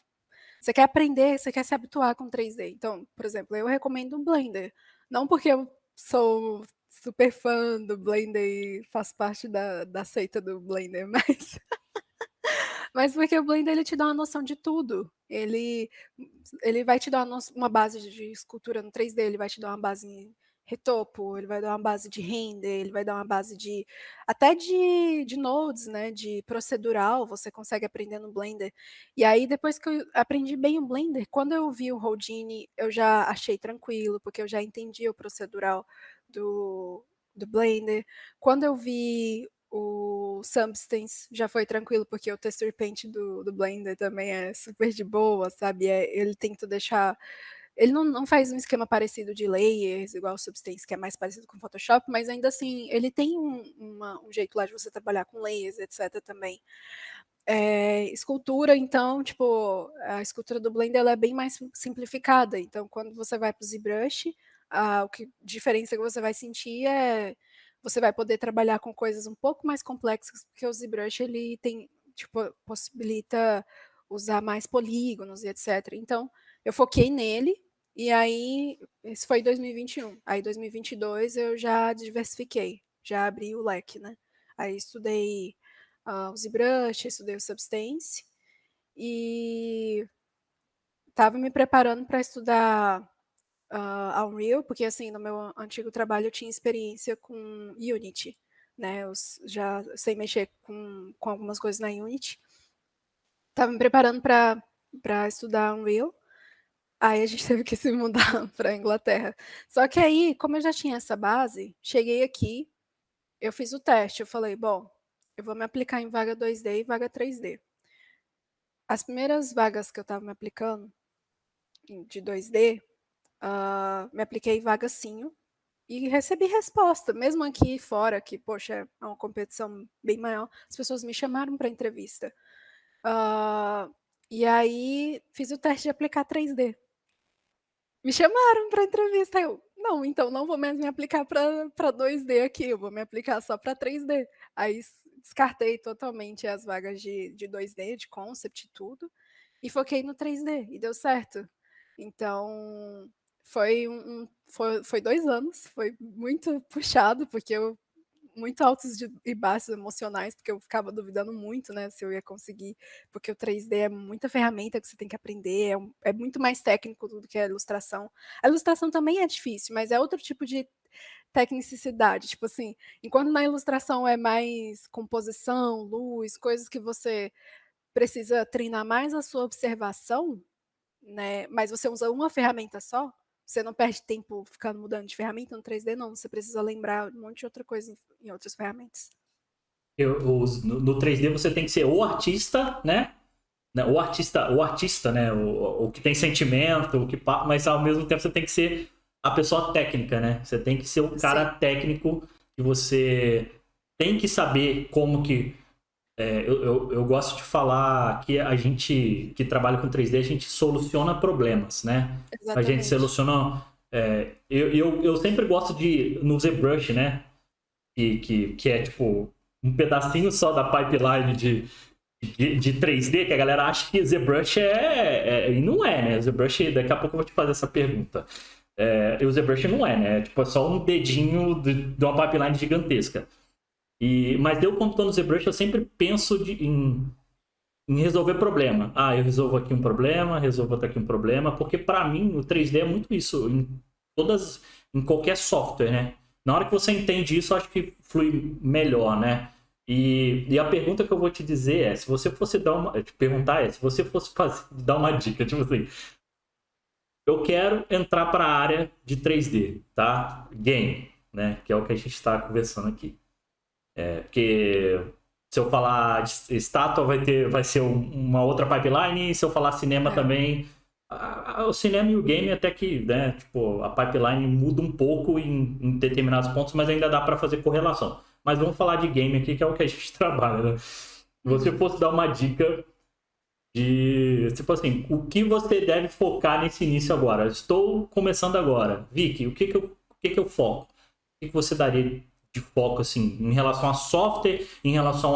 você quer aprender, você quer se habituar com 3D. Então, por exemplo, eu recomendo o Blender, não porque eu sou super fã do Blender e faço parte da seita do Blender, mas porque o Blender ele te dá uma noção de tudo. Ele vai te dar uma base de escultura no 3D, ele vai te dar uma base em retopo, ele vai dar uma base de render, ele vai dar uma base de até de nodes, né, de procedural, você consegue aprender no Blender. E aí depois que eu aprendi bem o Blender, quando eu vi o Houdini, eu já achei tranquilo, porque eu já entendi o procedural do Blender. Quando eu vi o Substance já foi tranquilo, porque o Texture Paint do Blender também é super de boa, sabe, ele tenta deixar ele não faz um esquema parecido de layers, igual o Substance, que é mais parecido com o Photoshop, mas ainda assim, ele tem um jeito lá de você trabalhar com layers, etcétera, também. Escultura, então, tipo, a escultura do Blender ela é bem mais simplificada, então quando você vai para o ZBrush, o que diferença que você vai sentir você vai poder trabalhar com coisas um pouco mais complexas, porque o ZBrush ele tem, tipo, possibilita usar mais polígonos e etcétera. Então, eu foquei nele, e aí esse foi 2021. Aí 2022 eu já diversifiquei, já abri o leque, né. Aí estudei o ZBrush, estudei o Substance e estava me preparando para estudar a Unreal, porque assim, no meu antigo trabalho eu tinha experiência com Unity, né? Eu já sei mexer com algumas coisas na Unity. Tava me preparando para estudar Unreal. Aí a gente teve que se mudar para Inglaterra. Só que aí, como eu já tinha essa base, cheguei aqui, eu fiz o teste, eu falei, bom, eu vou me aplicar em vaga 2D e vaga 3D. As primeiras vagas que eu estava me aplicando, de 2D, me apliquei em vaga sim e recebi resposta. Mesmo aqui fora, que, poxa, é uma competição bem maior, as pessoas me chamaram para entrevista. E aí fiz o teste de aplicar 3D. Me chamaram para entrevista. Eu, não, então não vou mais me aplicar para 2D aqui, eu vou me aplicar só para 3D. Aí descartei totalmente as vagas de 2D, de concept e tudo, e foquei no 3D, e deu certo. Então, foi 2 anos, foi muito puxado, porque eu muito altos e baixos emocionais, porque eu ficava duvidando muito, né, se eu ia conseguir, porque o 3D é muita ferramenta que você tem que aprender, é muito mais técnico do que a ilustração. A ilustração também é difícil, mas é outro tipo de tecnicidade, tipo assim, enquanto na ilustração é mais composição, luz, coisas que você precisa treinar mais a sua observação, né, mas você usa uma ferramenta só, você não perde tempo ficando mudando de ferramenta no 3D, não. Você precisa lembrar um monte de outra coisa em outras ferramentas. No 3D você tem que ser o artista, né? O artista, né? O que tem sentimento, mas ao mesmo tempo você tem que ser a pessoa técnica, né? Você tem que ser o cara Sim, técnico que você tem que saber como que. Eu gosto de falar que a gente que trabalha com 3D, a gente soluciona problemas, né? A gente exatamente. soluciona. Eu sempre gosto de no ZBrush, né? Que é tipo um pedacinho só da pipeline de 3D, que a galera acha que ZBrush e não é, né? ZBrush, daqui a pouco eu vou te fazer essa pergunta. E o ZBrush não é, né? Tipo, é só um dedinho de uma pipeline gigantesca. Mas eu, quando estou no ZBrush, eu sempre penso em resolver problema. Ah, eu resolvo aqui um problema, resolvo aqui um problema, porque para mim o 3D é muito isso, todas, em qualquer software, né? Na hora que você entende isso, eu acho que flui melhor, né? E a pergunta que eu vou te dizer é, se você fosse te perguntar se você fosse dar uma dica, tipo assim, eu quero entrar para a área de 3D, tá? Game, né? Que é o que a gente está conversando aqui. Porque se eu falar de estátua, vai ser uma outra pipeline, e se eu falar cinema É. também. O cinema e o game até que, né, tipo, a pipeline muda um pouco em determinados pontos, mas ainda dá para fazer correlação. Mas vamos falar de game aqui, que é o que a gente trabalha, né? Se você Uhum. fosse dar uma dica tipo assim, o que você deve focar nesse início agora? Estou começando agora. Vicky, o que que eu foco? O que você daria de foco assim em relação a software, em relação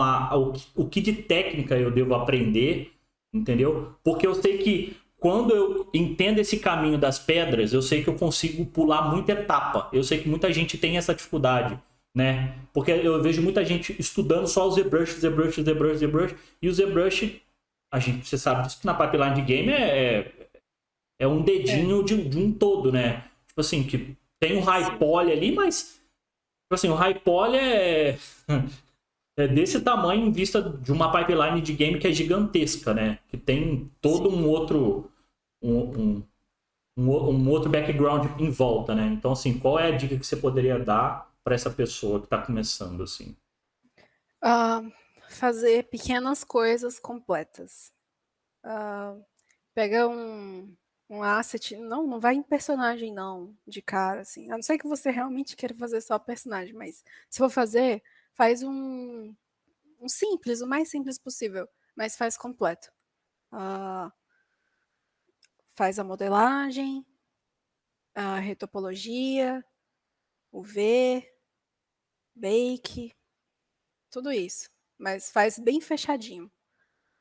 o que de técnica eu devo aprender, entendeu? Porque eu sei que quando eu entendo esse caminho das pedras, eu sei que eu consigo pular muita etapa. Eu sei que muita gente tem essa dificuldade, né? Porque eu vejo muita gente estudando só o ZBrush, ZBrush, ZBrush, ZBrush, e o ZBrush, você sabe disso, que na pipeline de game é um É. dedinho de um todo, né? Tipo assim, que tem um high Sim. poly ali, mas tipo assim, o high poly é desse tamanho em vista de uma pipeline de game que é gigantesca, né? Que tem todo Sim. um outro um, um, um outro background em volta, né? Então, assim, qual é a dica que você poderia dar para essa pessoa que está começando, assim? Ah, fazer pequenas coisas completas. Pega um asset, não vai em personagem não, de cara, assim. A não ser que você realmente queira fazer só personagem, mas se for fazer, faz um simples, o mais simples possível, mas faz completo. Ah, faz a modelagem, a retopologia, o V, bake, tudo isso. Mas faz bem fechadinho,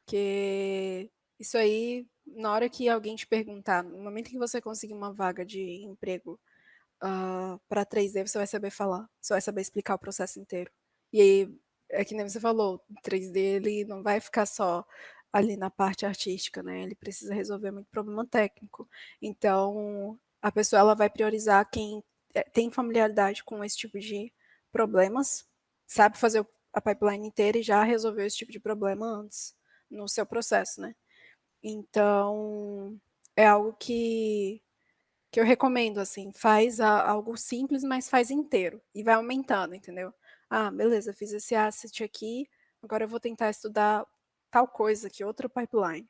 que isso aí, na hora que alguém te perguntar, no momento que você conseguir uma vaga de emprego para 3D, você vai saber falar, você vai saber explicar o processo inteiro. E aí, é que nem você falou, o 3D ele não vai ficar só ali na parte artística, né? Ele precisa resolver muito problema técnico. Então, a pessoa ela vai priorizar quem tem familiaridade com esse tipo de problemas, sabe fazer a pipeline inteira e já resolveu esse tipo de problema antes no seu processo, né? Então, é algo que eu recomendo, assim, faz algo simples, mas faz inteiro e vai aumentando, entendeu? Ah, beleza, fiz esse asset aqui, agora eu vou tentar estudar tal coisa aqui, outra pipeline.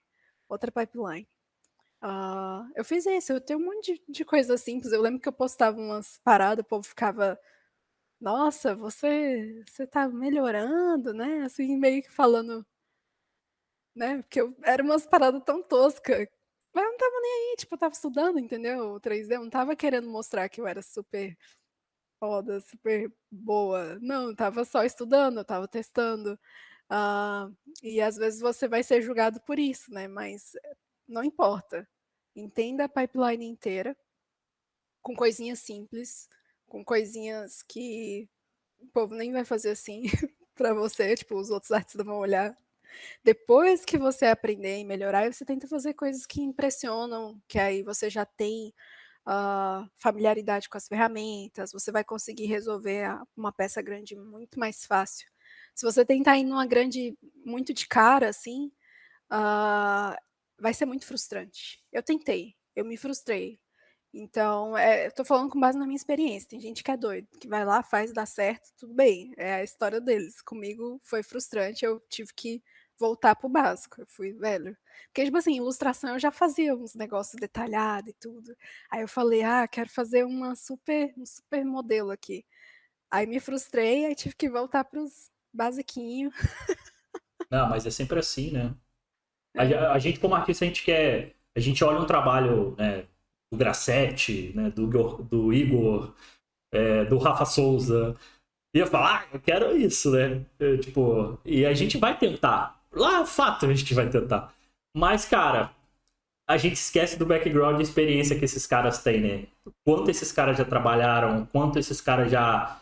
Eu fiz isso, eu tenho um monte de coisa simples. Eu lembro que eu postava umas paradas, o povo ficava, nossa, você tá melhorando, né? Assim, meio que falando, né? Porque era umas paradas tão toscas. Mas eu não tava nem aí, tipo, eu tava estudando, entendeu? O 3D, eu não tava querendo mostrar que eu era super foda, super boa. Não, eu tava só estudando, eu tava testando. Ah, e às vezes você vai ser julgado por isso, né? Mas não importa. Entenda a pipeline inteira, com coisinhas simples, com coisinhas que o povo nem vai fazer assim pra você, tipo, os outros artistas vão olhar. Depois que você aprender e melhorar, você tenta fazer coisas que impressionam, que aí você já tem familiaridade com as ferramentas, você vai conseguir resolver uma peça grande muito mais fácil. Se você tentar ir numa grande muito de cara, assim, vai ser muito frustrante. Eu tentei, eu me frustrei. Então, eu tô falando com base na minha experiência. Tem gente que é doido, que vai lá, faz, dá certo, tudo bem. É a história deles. Comigo foi frustrante, eu tive que voltar pro básico. Eu fui, velho. Porque, tipo assim, ilustração eu já fazia uns negócios detalhados e tudo. Aí eu falei, quero fazer um super modelo aqui. Aí me frustrei, aí tive que voltar pros basiquinhos. Não, mas é sempre assim, né? É, A gente, como artista, a gente quer. A gente olha um trabalho, né, do Grassetti, né, do Igor, do Rafa Souza, e eu falo, eu quero isso, né? Tipo, e a gente vai tentar. Lá, fato, a gente vai tentar. Mas, cara, a gente esquece do background e experiência que esses caras têm, né? Quanto esses caras já trabalharam, quanto esses caras já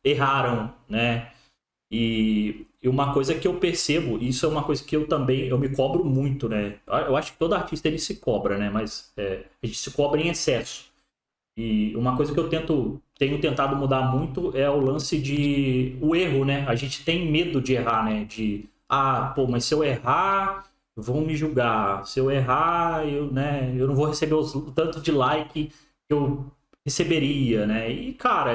erraram, né? E uma coisa que eu percebo, isso é uma coisa que eu também, eu me cobro muito, né? Eu acho que todo artista ele se cobra, né? Mas a gente se cobra em excesso. E uma coisa que eu tenho tentado mudar muito é o lance de o erro, né? A gente tem medo de errar, né? Pô, mas se eu errar, vão me julgar. Se eu errar, eu não vou receber o tanto de like que eu receberia, né? E, cara,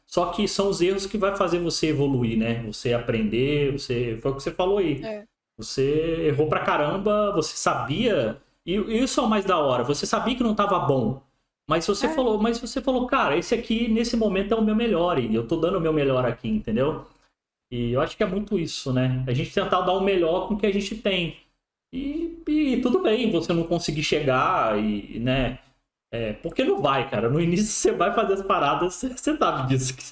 só que são os erros que vai fazer você evoluir, né? Você aprender, foi o que você falou aí. é, Você errou pra caramba, você sabia, e isso é o mais da hora, você sabia que não tava bom. é, Mas você falou, cara, esse aqui nesse momento é o meu melhor e eu tô dando o meu melhor aqui, entendeu? E eu acho que é muito isso, né? A gente tentar dar o melhor com o que a gente tem. E tudo bem você não conseguir chegar né? Porque não vai, cara. No início você vai fazer as paradas, você sabe disso. Que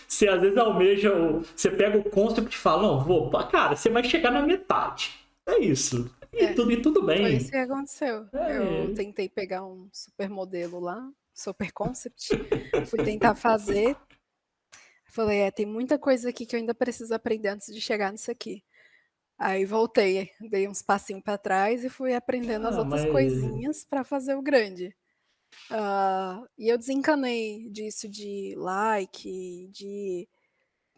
você às vezes almeja, você pega o concept e fala, não, cara, você vai chegar na metade. É isso. é. E tudo Foi isso bem. que aconteceu. Eu É, tentei pegar um super modelo lá, super concept, fui tentar fazer, falei, tem muita coisa aqui que eu ainda preciso aprender antes de chegar nisso aqui. Aí voltei, dei uns passinhos para trás e fui aprendendo as outras mas coisinhas para fazer o grande. E eu desencanei disso de like, de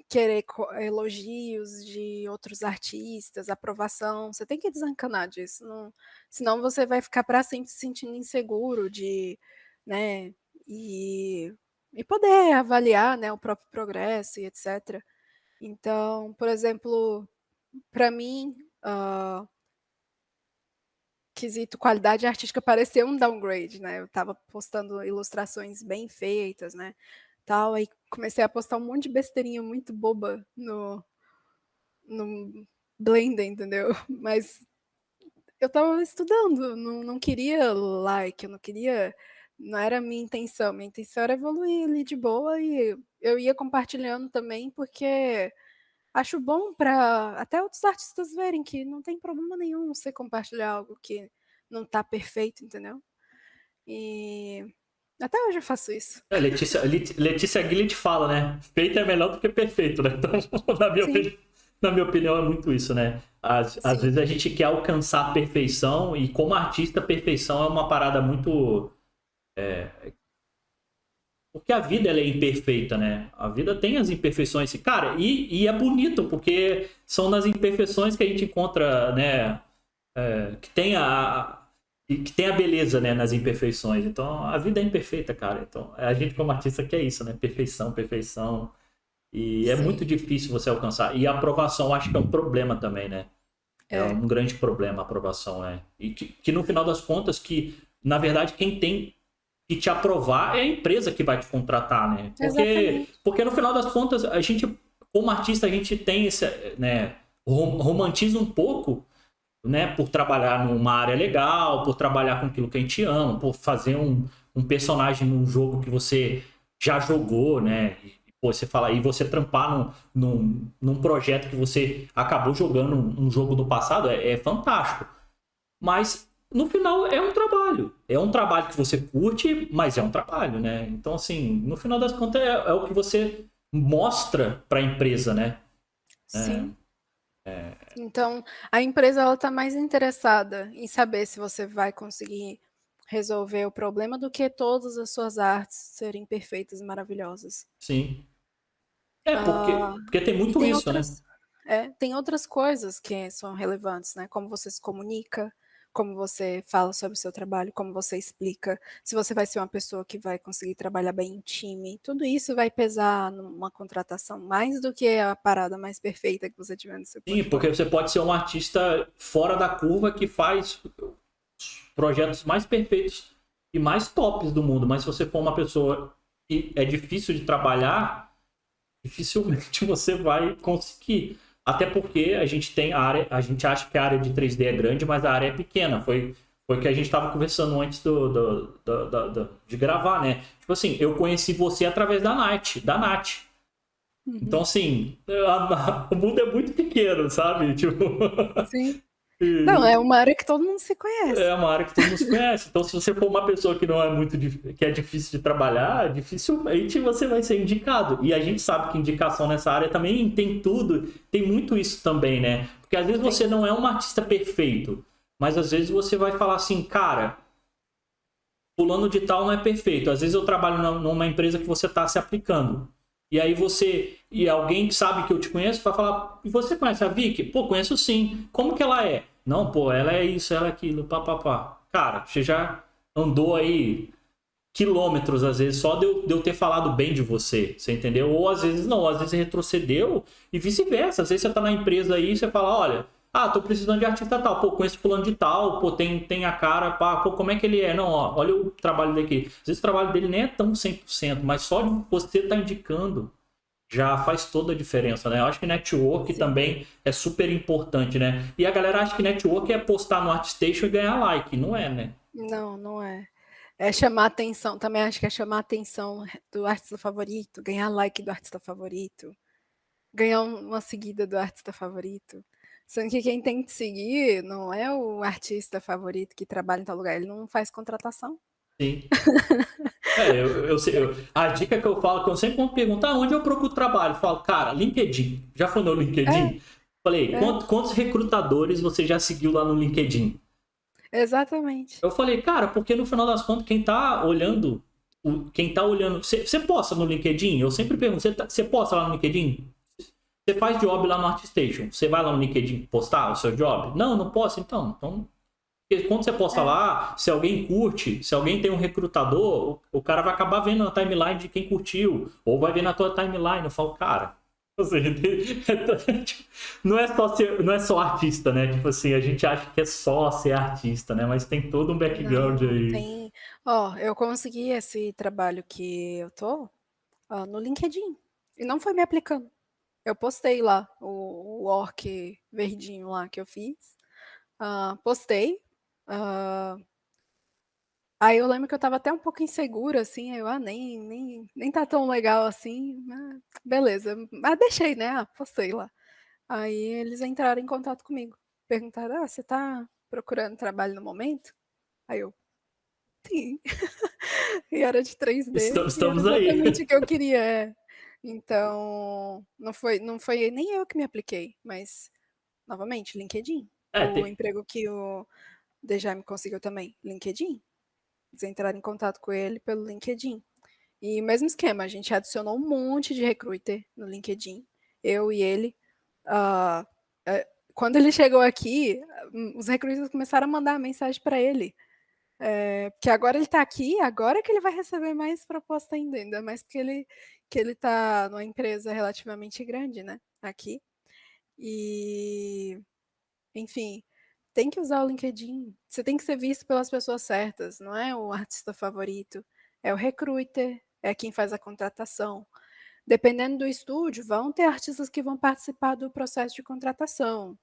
querer elogios de outros artistas, aprovação. Você tem que desencanar disso, senão você vai ficar para sempre se sentindo inseguro né, e, e poder avaliar, né, o próprio progresso e etc. Então, por exemplo, para mim, quesito qualidade artística pareceu um downgrade, né? Eu estava postando ilustrações bem feitas, né? Tal, aí comecei a postar um monte de besteirinha muito boba no Blender, entendeu? Mas eu tava estudando, não queria like, eu não queria. Não era a minha intenção. Minha intenção era evoluir ali de boa e eu ia compartilhando também, porque acho bom para até outros artistas verem que não tem problema nenhum você compartilhar algo que não tá perfeito, entendeu? E até hoje eu faço isso. Letícia Gillett fala, né? Feito é melhor do que perfeito, né? Então, na minha Sim, opinião, na minha opinião, é muito isso, né? Às sim, vezes a gente quer alcançar a perfeição e como artista, a perfeição é uma parada muito Porque a vida ela é imperfeita, né? A vida tem as imperfeições. Cara, e é bonito, porque são nas imperfeições que a gente encontra, né? Que tem que tem a beleza, né, nas imperfeições. Então, a vida é imperfeita, cara. Então, a gente como artista quer isso, né? Perfeição, perfeição. E é muito Sim, difícil você alcançar. E a aprovação, acho que é um problema também, né? É é, um grande problema a aprovação, né? E que no final das contas, que na verdade quem tem que te aprovar é a empresa que vai te contratar, né? exatamente. Porque no final das contas, a gente, como artista, a gente tem esse, né? Romantiza um pouco, né? Por trabalhar numa área legal, por trabalhar com aquilo que a gente ama, por fazer um personagem num jogo que você já jogou, né? Pô, você fala, e você trampar num projeto que você acabou jogando um jogo do passado é fantástico. Mas no final é um trabalho. É um trabalho que você curte, mas é um trabalho, né? Então, assim, no final das contas é o que você mostra para a empresa, né? Sim. Então, a empresa ela está mais interessada em saber se você vai conseguir resolver o problema do que todas as suas artes serem perfeitas e maravilhosas. Sim. Ah, Porque tem e muito isso, né? tem outras coisas que são relevantes, né? Como você se comunica, como você fala sobre o seu trabalho, como você explica, se você vai ser uma pessoa que vai conseguir trabalhar bem em time, tudo isso vai pesar numa contratação mais do que a parada mais perfeita que você tiver no seu Sim, porque portfólio. você pode ser um artista fora da curva que faz projetos mais perfeitos e mais tops do mundo, mas se você for uma pessoa que é difícil de trabalhar, dificilmente você vai conseguir. Até porque a gente tem área, a gente acha que a área de 3D é grande, mas a área é pequena. Foi o que a gente estava conversando antes de gravar, né? Tipo assim, eu conheci você através da Nath. Então, Uhum. assim, o mundo é muito pequeno, sabe? Tipo, Sim. Não, e é uma área que todo mundo se é conhece. uma área que todo mundo se conhece. Então, se você for uma pessoa que não é muito que é difícil de trabalhar, dificilmente você vai ser indicado. E a gente sabe que indicação nessa área também tem tudo, tem muito isso também, né? Porque às vezes você Tem. não é um artista perfeito, mas às vezes você vai falar assim, cara, fulano de tal não é perfeito. Às vezes eu trabalho numa empresa que você está se aplicando. E aí e alguém que sabe que eu te conheço vai falar, e você conhece a Vicky? Pô, conheço sim. Como que ela é? Não, pô, ela é isso, ela é aquilo, papapá. Cara, você já andou aí quilômetros, às vezes, só de eu ter falado bem de você, você entendeu? Ou às vezes não, às vezes retrocedeu e vice-versa. Às vezes você tá na empresa aí e você fala, olha, tô precisando de artista tal, pô, conheço fulano de tal, pô, tem a cara, pá, pô, como é que ele é? Não, ó, olha o trabalho dele aqui. Às vezes o trabalho dele nem é tão 100%, mas só de você tá indicando já faz toda a diferença, né? Eu acho que network Sim. também é super importante, né? E a galera acha que network é postar no ArtStation e ganhar like, não é, né? Não, não é. É chamar atenção, também acho que é chamar atenção do artista favorito, ganhar like do artista favorito, ganhar uma seguida do artista favorito. Sendo que quem tem que seguir não é o artista favorito que trabalha em tal lugar, ele não faz contratação. Sim. A dica que eu falo, que eu sempre quando perguntam, onde eu procuro trabalho? Eu falo, cara, LinkedIn. Já foi no É, LinkedIn? Falei, é, quantos recrutadores você já seguiu lá no LinkedIn? exatamente. Eu falei, cara, porque no final das contas, quem tá olhando, quem tá olhando. Você posta no LinkedIn? Eu sempre pergunto, você posta lá no LinkedIn? Você faz job lá no ArtStation? Você vai lá no LinkedIn postar o seu job? Não, não posso, então. Então porque quando você posta É, lá, se alguém curte, se alguém tem um recrutador, o cara vai acabar vendo na timeline de quem curtiu, ou vai ver na tua timeline. Eu falo, cara, assim, não é só artista, né? Tipo assim, a gente acha que é só ser artista, né? Mas tem todo um background não, aí. tem. Ó, eu consegui esse trabalho que eu tô no LinkedIn. E não foi me aplicando. Eu postei lá o orc verdinho lá que eu fiz. Postei. ah, Aí eu lembro que eu estava até um pouco insegura, assim, aí eu, nem tá tão legal assim, beleza. Deixei, né? Postei lá. Aí eles entraram em contato comigo. Perguntaram, você tá procurando trabalho no momento? Aí eu, sim. E era de 3D, e era Estamos aí. exatamente o que eu queria. Então, não foi nem eu que me apliquei, mas, novamente, LinkedIn. É, O emprego que o Dejame conseguiu também, LinkedIn. Eles entraram em contato com ele pelo LinkedIn. E o mesmo esquema, a gente adicionou um monte de recruiter no LinkedIn, eu e ele. Quando ele chegou aqui, os recruiters começaram a mandar mensagem para ele. Porque agora ele está aqui, agora que ele vai receber mais proposta ainda mais que ele está numa empresa relativamente grande, né, aqui. E, enfim, tem que usar o LinkedIn. Você tem que ser visto pelas pessoas certas, não é o artista favorito, é o recruiter, é quem faz a contratação. Dependendo do estúdio, vão ter artistas que vão participar do processo de contratação.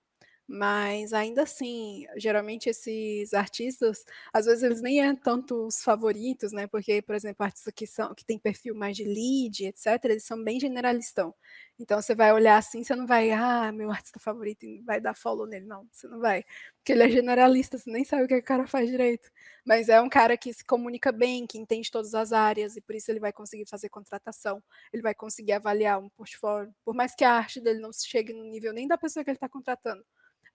Mas ainda assim, geralmente esses artistas, às vezes eles nem é tanto os favoritos, né? Porque, por exemplo, artistas que tem perfil mais de lead, etc., eles são bem generalistão. Então você vai olhar assim, você não vai, meu artista favorito, e vai dar follow nele, não, você não vai. Porque ele é generalista, você nem sabe o que o cara faz direito. Mas é um cara que se comunica bem, que entende todas as áreas, e por isso ele vai conseguir fazer contratação, ele vai conseguir avaliar um portfólio, por mais que a arte dele não chegue no nível nem da pessoa que ele está contratando.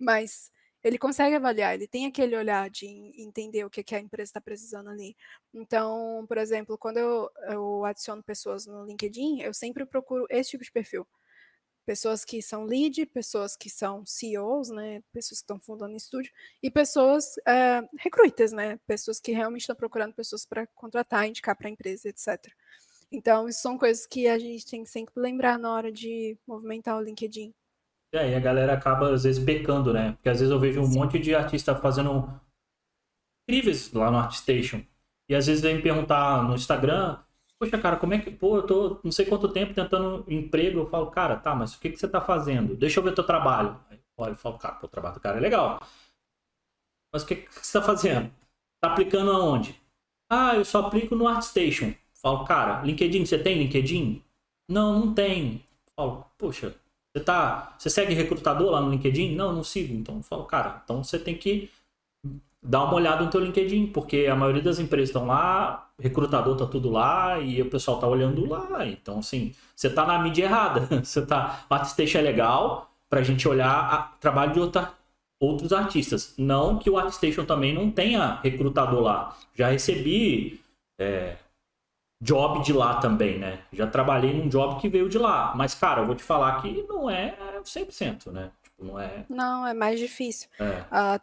Mas ele consegue avaliar, ele tem aquele olhar de entender o que a empresa está precisando ali. Então, por exemplo, quando eu adiciono pessoas no LinkedIn, eu sempre procuro esse tipo de perfil. Pessoas que são lead, pessoas que são CEOs, né, pessoas que estão fundando estúdio, e pessoas recruiters, né, pessoas que realmente estão procurando pessoas para contratar, indicar para a empresa, etc. Então, isso são coisas que a gente tem que sempre lembrar na hora de movimentar o LinkedIn. E aí a galera acaba, às vezes, pecando, né? Porque às vezes eu vejo um monte de artista fazendo incríveis lá no ArtStation. E às vezes vem me perguntar no Instagram, poxa, cara, como é que... Pô, eu tô não sei quanto tempo tentando emprego. Eu falo, cara, tá, mas o que você tá fazendo? Deixa eu ver teu trabalho. Aí olha, eu falo, cara, o trabalho do cara é legal. Mas o que você tá fazendo? Tá aplicando aonde? Eu só aplico no ArtStation. Falo, cara, LinkedIn, você tem LinkedIn? Não, não tem. Falo, poxa... Você segue recrutador lá no LinkedIn? Não, não sigo. Então eu falo, cara, então você tem que dar uma olhada no teu LinkedIn, porque a maioria das empresas estão lá, recrutador tá tudo lá e o pessoal tá olhando lá. Então, assim, você tá na mídia errada. O ArtStation é legal pra gente olhar o trabalho de outros artistas. Não que o ArtStation também não tenha recrutador lá. Já recebi job de lá também, né? Já trabalhei num job que veio de lá. Mas, cara, eu vou te falar que não é 100%, né? Tipo, não é... Não, é mais difícil.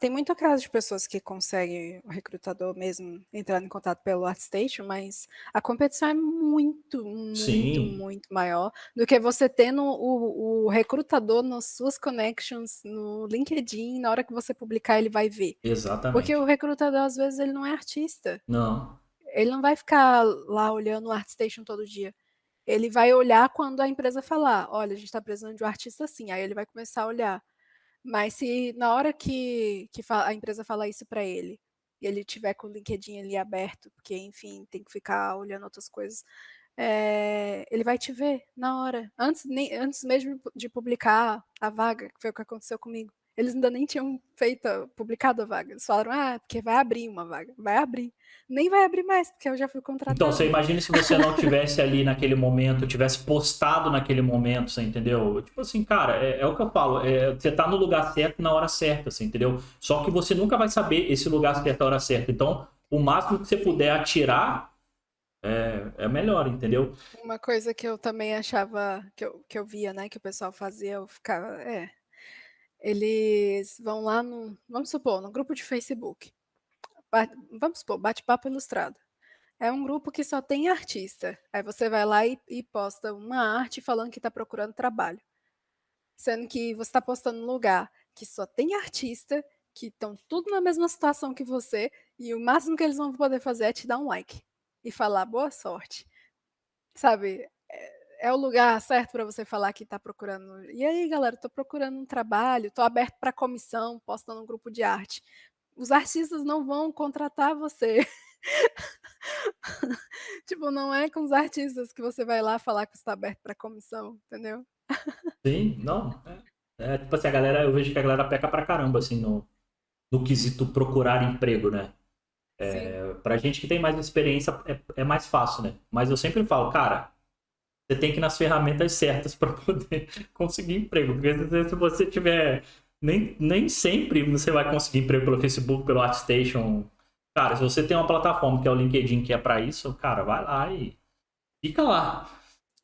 Tem muito caso de pessoas que conseguem o recrutador mesmo entrar em contato pelo ArtStation, mas a competição é muito, muito, muito maior do que você tendo o recrutador nas suas connections no LinkedIn, na hora que você publicar ele vai ver. Exatamente. Porque o recrutador, às vezes, ele não é artista. Não. Ele não vai ficar lá olhando o ArtStation todo dia. Ele vai olhar quando a empresa falar, olha, a gente está precisando de um artista assim, aí ele vai começar a olhar. Mas se na hora que a empresa falar isso para ele, e ele tiver com o LinkedIn ali aberto, porque, enfim, tem que ficar olhando outras coisas, ele vai te ver na hora. Antes mesmo de publicar a vaga, que foi o que aconteceu comigo. Eles ainda nem tinham publicado a vaga. Eles falaram, porque vai abrir uma vaga. Vai abrir. Nem vai abrir mais, porque eu já fui contratada. Então, você imagina se você não tivesse ali naquele momento, tivesse postado naquele momento, você entendeu? Tipo assim, cara, é o que eu falo. Você tá no lugar certo na hora certa, você entendeu? Só que você nunca vai saber esse lugar certo na hora certa. Então, o máximo que você puder atirar é melhor, entendeu? Uma coisa que eu também achava, que eu via, né, que o pessoal fazia, eu ficava, eles vão lá vamos supor, no grupo de Facebook, vamos supor, Bate-Papo Ilustrado. É um grupo que só tem artista. Aí você vai lá e posta uma arte falando que está procurando trabalho. Sendo que você está postando num lugar que só tem artista, que estão tudo na mesma situação que você, e o máximo que eles vão poder fazer é te dar um like e falar boa sorte. Sabe? É o lugar certo para você falar que está procurando. E aí, galera, estou procurando um trabalho, estou aberto para comissão, postando um grupo de arte. Os artistas não vão contratar você. Tipo, não é com os artistas que você vai lá falar que está aberto para comissão, entendeu? Sim, não. Tipo assim, eu vejo que a galera peca pra caramba, assim, no quesito procurar emprego, né? Pra gente que tem mais experiência é mais fácil, né? Mas eu sempre falo, cara, você tem que ir nas ferramentas certas para poder conseguir emprego. Porque se você tiver... Nem sempre você vai conseguir emprego pelo Facebook, pelo ArtStation. Cara, se você tem uma plataforma que é o LinkedIn que é pra isso, cara, vai lá e fica lá.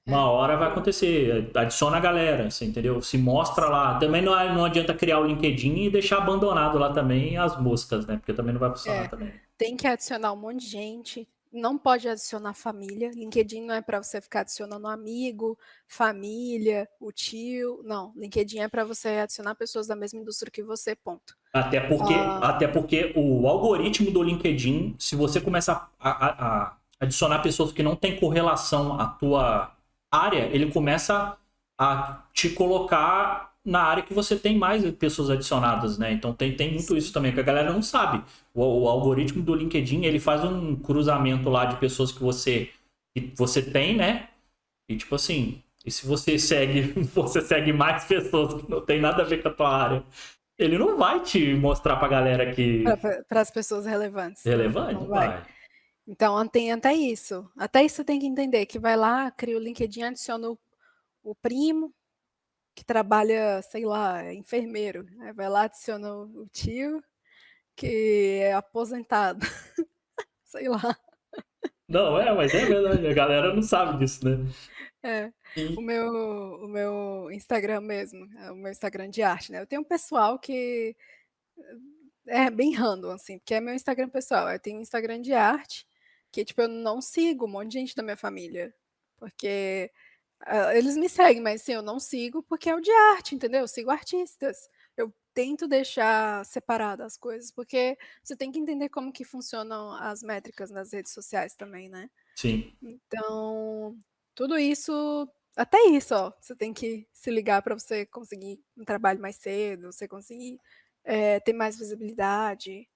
Uma É, hora vai acontecer, adiciona a galera, você entendeu? Se mostra lá. Também não adianta criar o LinkedIn e deixar abandonado lá também as moscas, né? Porque também não vai funcionar é. também. Tem que adicionar um monte de gente. Não pode adicionar família. LinkedIn não é para você ficar adicionando amigo, família, o tio. Não, LinkedIn é para você adicionar pessoas da mesma indústria que você, ponto. Ah, Até porque o algoritmo do LinkedIn, se você começa a adicionar pessoas que não têm correlação à tua área, ele começa a te colocar na área que você tem mais pessoas adicionadas, né? Então tem muito isso sim. também, que a galera não sabe. O algoritmo do LinkedIn, ele faz um cruzamento lá de pessoas que você tem, né? E tipo assim, e se você segue, você segue mais pessoas que não tem nada a ver com a tua área, ele não vai te mostrar pra galera que Para as pessoas relevantes. Não, relevante, não não vai. vai. Então, tem até isso. Até isso você tem que entender, que vai lá, cria o LinkedIn, adiciona o primo, que trabalha, sei lá, é enfermeiro. Aí vai lá, adiciona o tio, que é aposentado, sei lá. Não, mas é verdade, a galera não sabe disso, né? É. O E, meu, o meu Instagram mesmo, é o meu Instagram de arte, né? Eu tenho um pessoal que é bem random, assim, porque é meu Instagram pessoal. Eu tenho um Instagram de arte, que, tipo, eu não sigo um monte de gente da minha família. Porque eles me seguem, mas assim, eu não sigo porque é o de arte, entendeu? Eu sigo artistas. Eu tento deixar separado as coisas, porque você tem que entender como que funcionam as métricas nas redes sociais também, né? sim, Então, tudo isso, até isso, ó, você tem que se ligar para você conseguir um trabalho mais cedo, você conseguir ter mais visibilidade,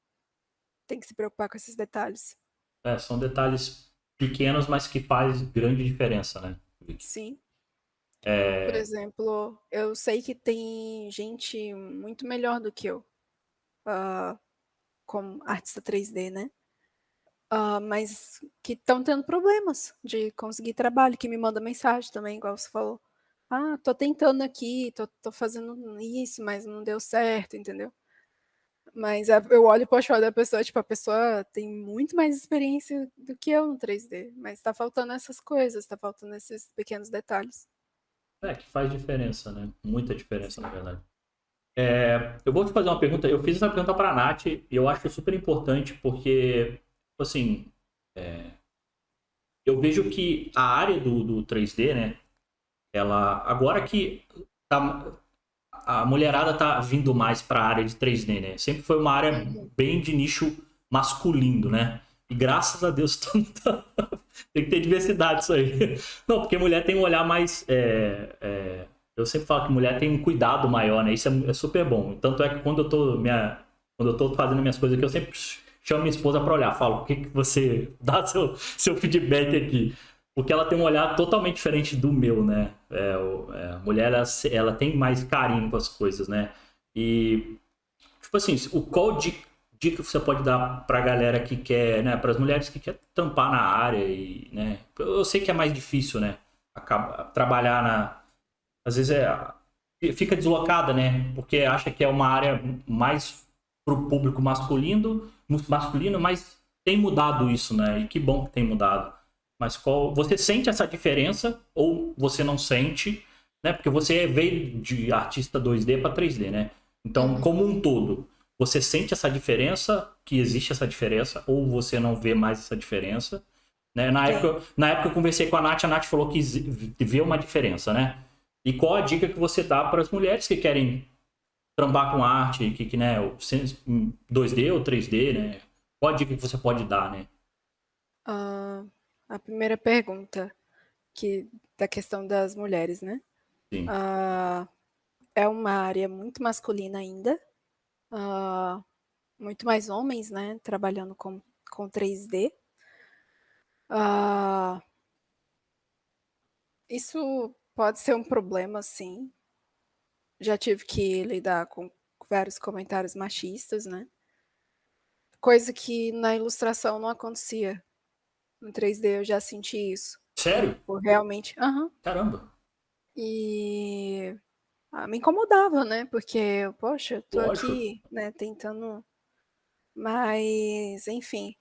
tem que se preocupar com esses detalhes. são detalhes pequenos, mas que faz grande diferença, né? Sim. Por É, exemplo, eu sei que tem gente muito melhor do que eu, ah, como artista 3D, né? Mas que estão tendo problemas de conseguir trabalho, que me manda mensagem também, igual você falou. Ah, tô tentando aqui, tô fazendo isso, mas não deu certo, entendeu? Mas eu olho o portfólio da pessoa, tipo, a pessoa tem muito mais experiência do que eu no 3D, mas tá faltando essas coisas, tá faltando esses pequenos detalhes. que faz diferença, né? Muita diferença, na Sim. verdade. Eu vou te fazer uma pergunta. Eu fiz essa pergunta para a Nath e eu acho super importante porque, tipo assim, eu vejo que a área do 3D, né? Ela, agora que tá, a mulherada tá vindo mais para a área de 3D, né? Sempre foi uma área Uhum. bem de nicho masculino, né? E graças a Deus tem que ter diversidade isso aí. Não, porque mulher tem um olhar mais. Eu sempre falo que mulher tem um cuidado maior, né? Isso é super bom. Tanto é que quando eu tô fazendo minhas coisas aqui, eu sempre chamo minha esposa para olhar. Falo, o que, que você dá seu feedback aqui? Porque ela tem um olhar totalmente diferente do meu, né? A mulher, ela tem mais carinho com as coisas, né? E, tipo assim, dica que você pode dar pra galera que quer, né? Para as mulheres que quer tampar na área e, né? Eu sei que é mais difícil, né? Trabalhar às vezes fica deslocada, né? Porque acha que é uma área mais pro público masculino, mas tem mudado isso, né? E que bom que tem mudado. Mas você sente essa diferença ou você não sente, né? Porque você veio de artista 2D para 3D, né? Então, Uhum. como um todo, você sente essa diferença, que existe essa diferença, ou você não vê mais essa diferença, né? Tem. Na época eu conversei com a Nath falou que vê uma diferença, né? E qual a dica que você dá para as mulheres que querem trampar com arte, né, 2D ou 3D, né? Qual a dica que você pode dar, né? Ah, a primeira pergunta, que da questão das mulheres, né? Sim. Ah, é uma área muito masculina ainda, ah, muito mais homens, né, trabalhando com 3D. Ah, isso pode ser um problema, sim. Já tive que lidar com vários comentários machistas, né? Coisa que na ilustração não acontecia. No 3D eu já senti isso. Sério? Por realmente. Aham. Caramba. E me incomodava, né? Porque, poxa, tô Lógico. aqui, né, tentando. Mas, enfim.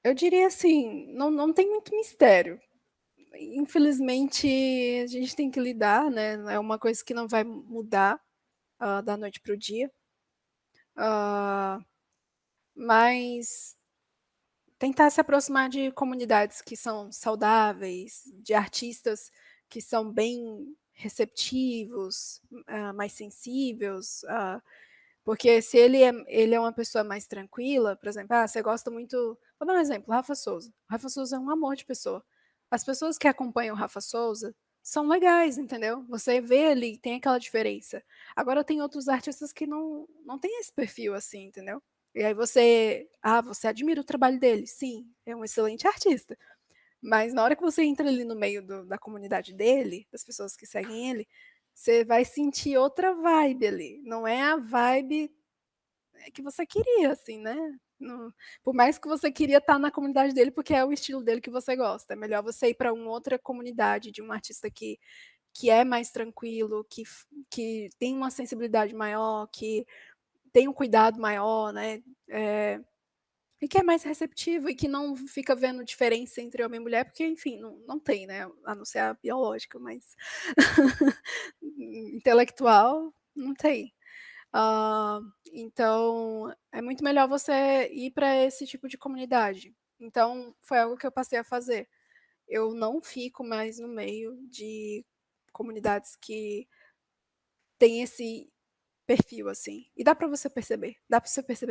Eu diria assim, não tem muito mistério. Infelizmente, a gente tem que lidar, né? É uma coisa que não vai mudar da noite para o dia. Mas tentar se aproximar de comunidades que são saudáveis, de artistas que são bem receptivos, mais sensíveis, porque se ele é uma pessoa mais tranquila, por exemplo, você gosta muito. Vou dar um exemplo, Rafa Souza. Rafa Souza é um amor de pessoa. As pessoas que acompanham o Rafa Souza são legais, entendeu? Você vê ali, tem aquela diferença. Agora tem outros artistas que não tem esse perfil assim, entendeu? E aí você admira o trabalho dele. Sim, é um excelente artista. Mas na hora que você entra ali no meio da comunidade dele, das pessoas que seguem ele, você vai sentir outra vibe ali. Não é a vibe que você queria, assim, né? Por mais que você queria estar na comunidade dele, porque é o estilo dele que você gosta. É melhor você ir para uma outra comunidade de um artista que é mais tranquilo, que tem uma sensibilidade maior, que tem um cuidado maior, né? E que é mais receptivo e que não fica vendo diferença entre homem e mulher, porque, enfim, não tem, né? A não ser a biológica, mas intelectual não tem. Então, é muito melhor você ir para esse tipo de comunidade. Então, foi algo que eu passei a fazer. Eu não fico mais no meio de comunidades que têm esse perfil, assim. E dá para você perceber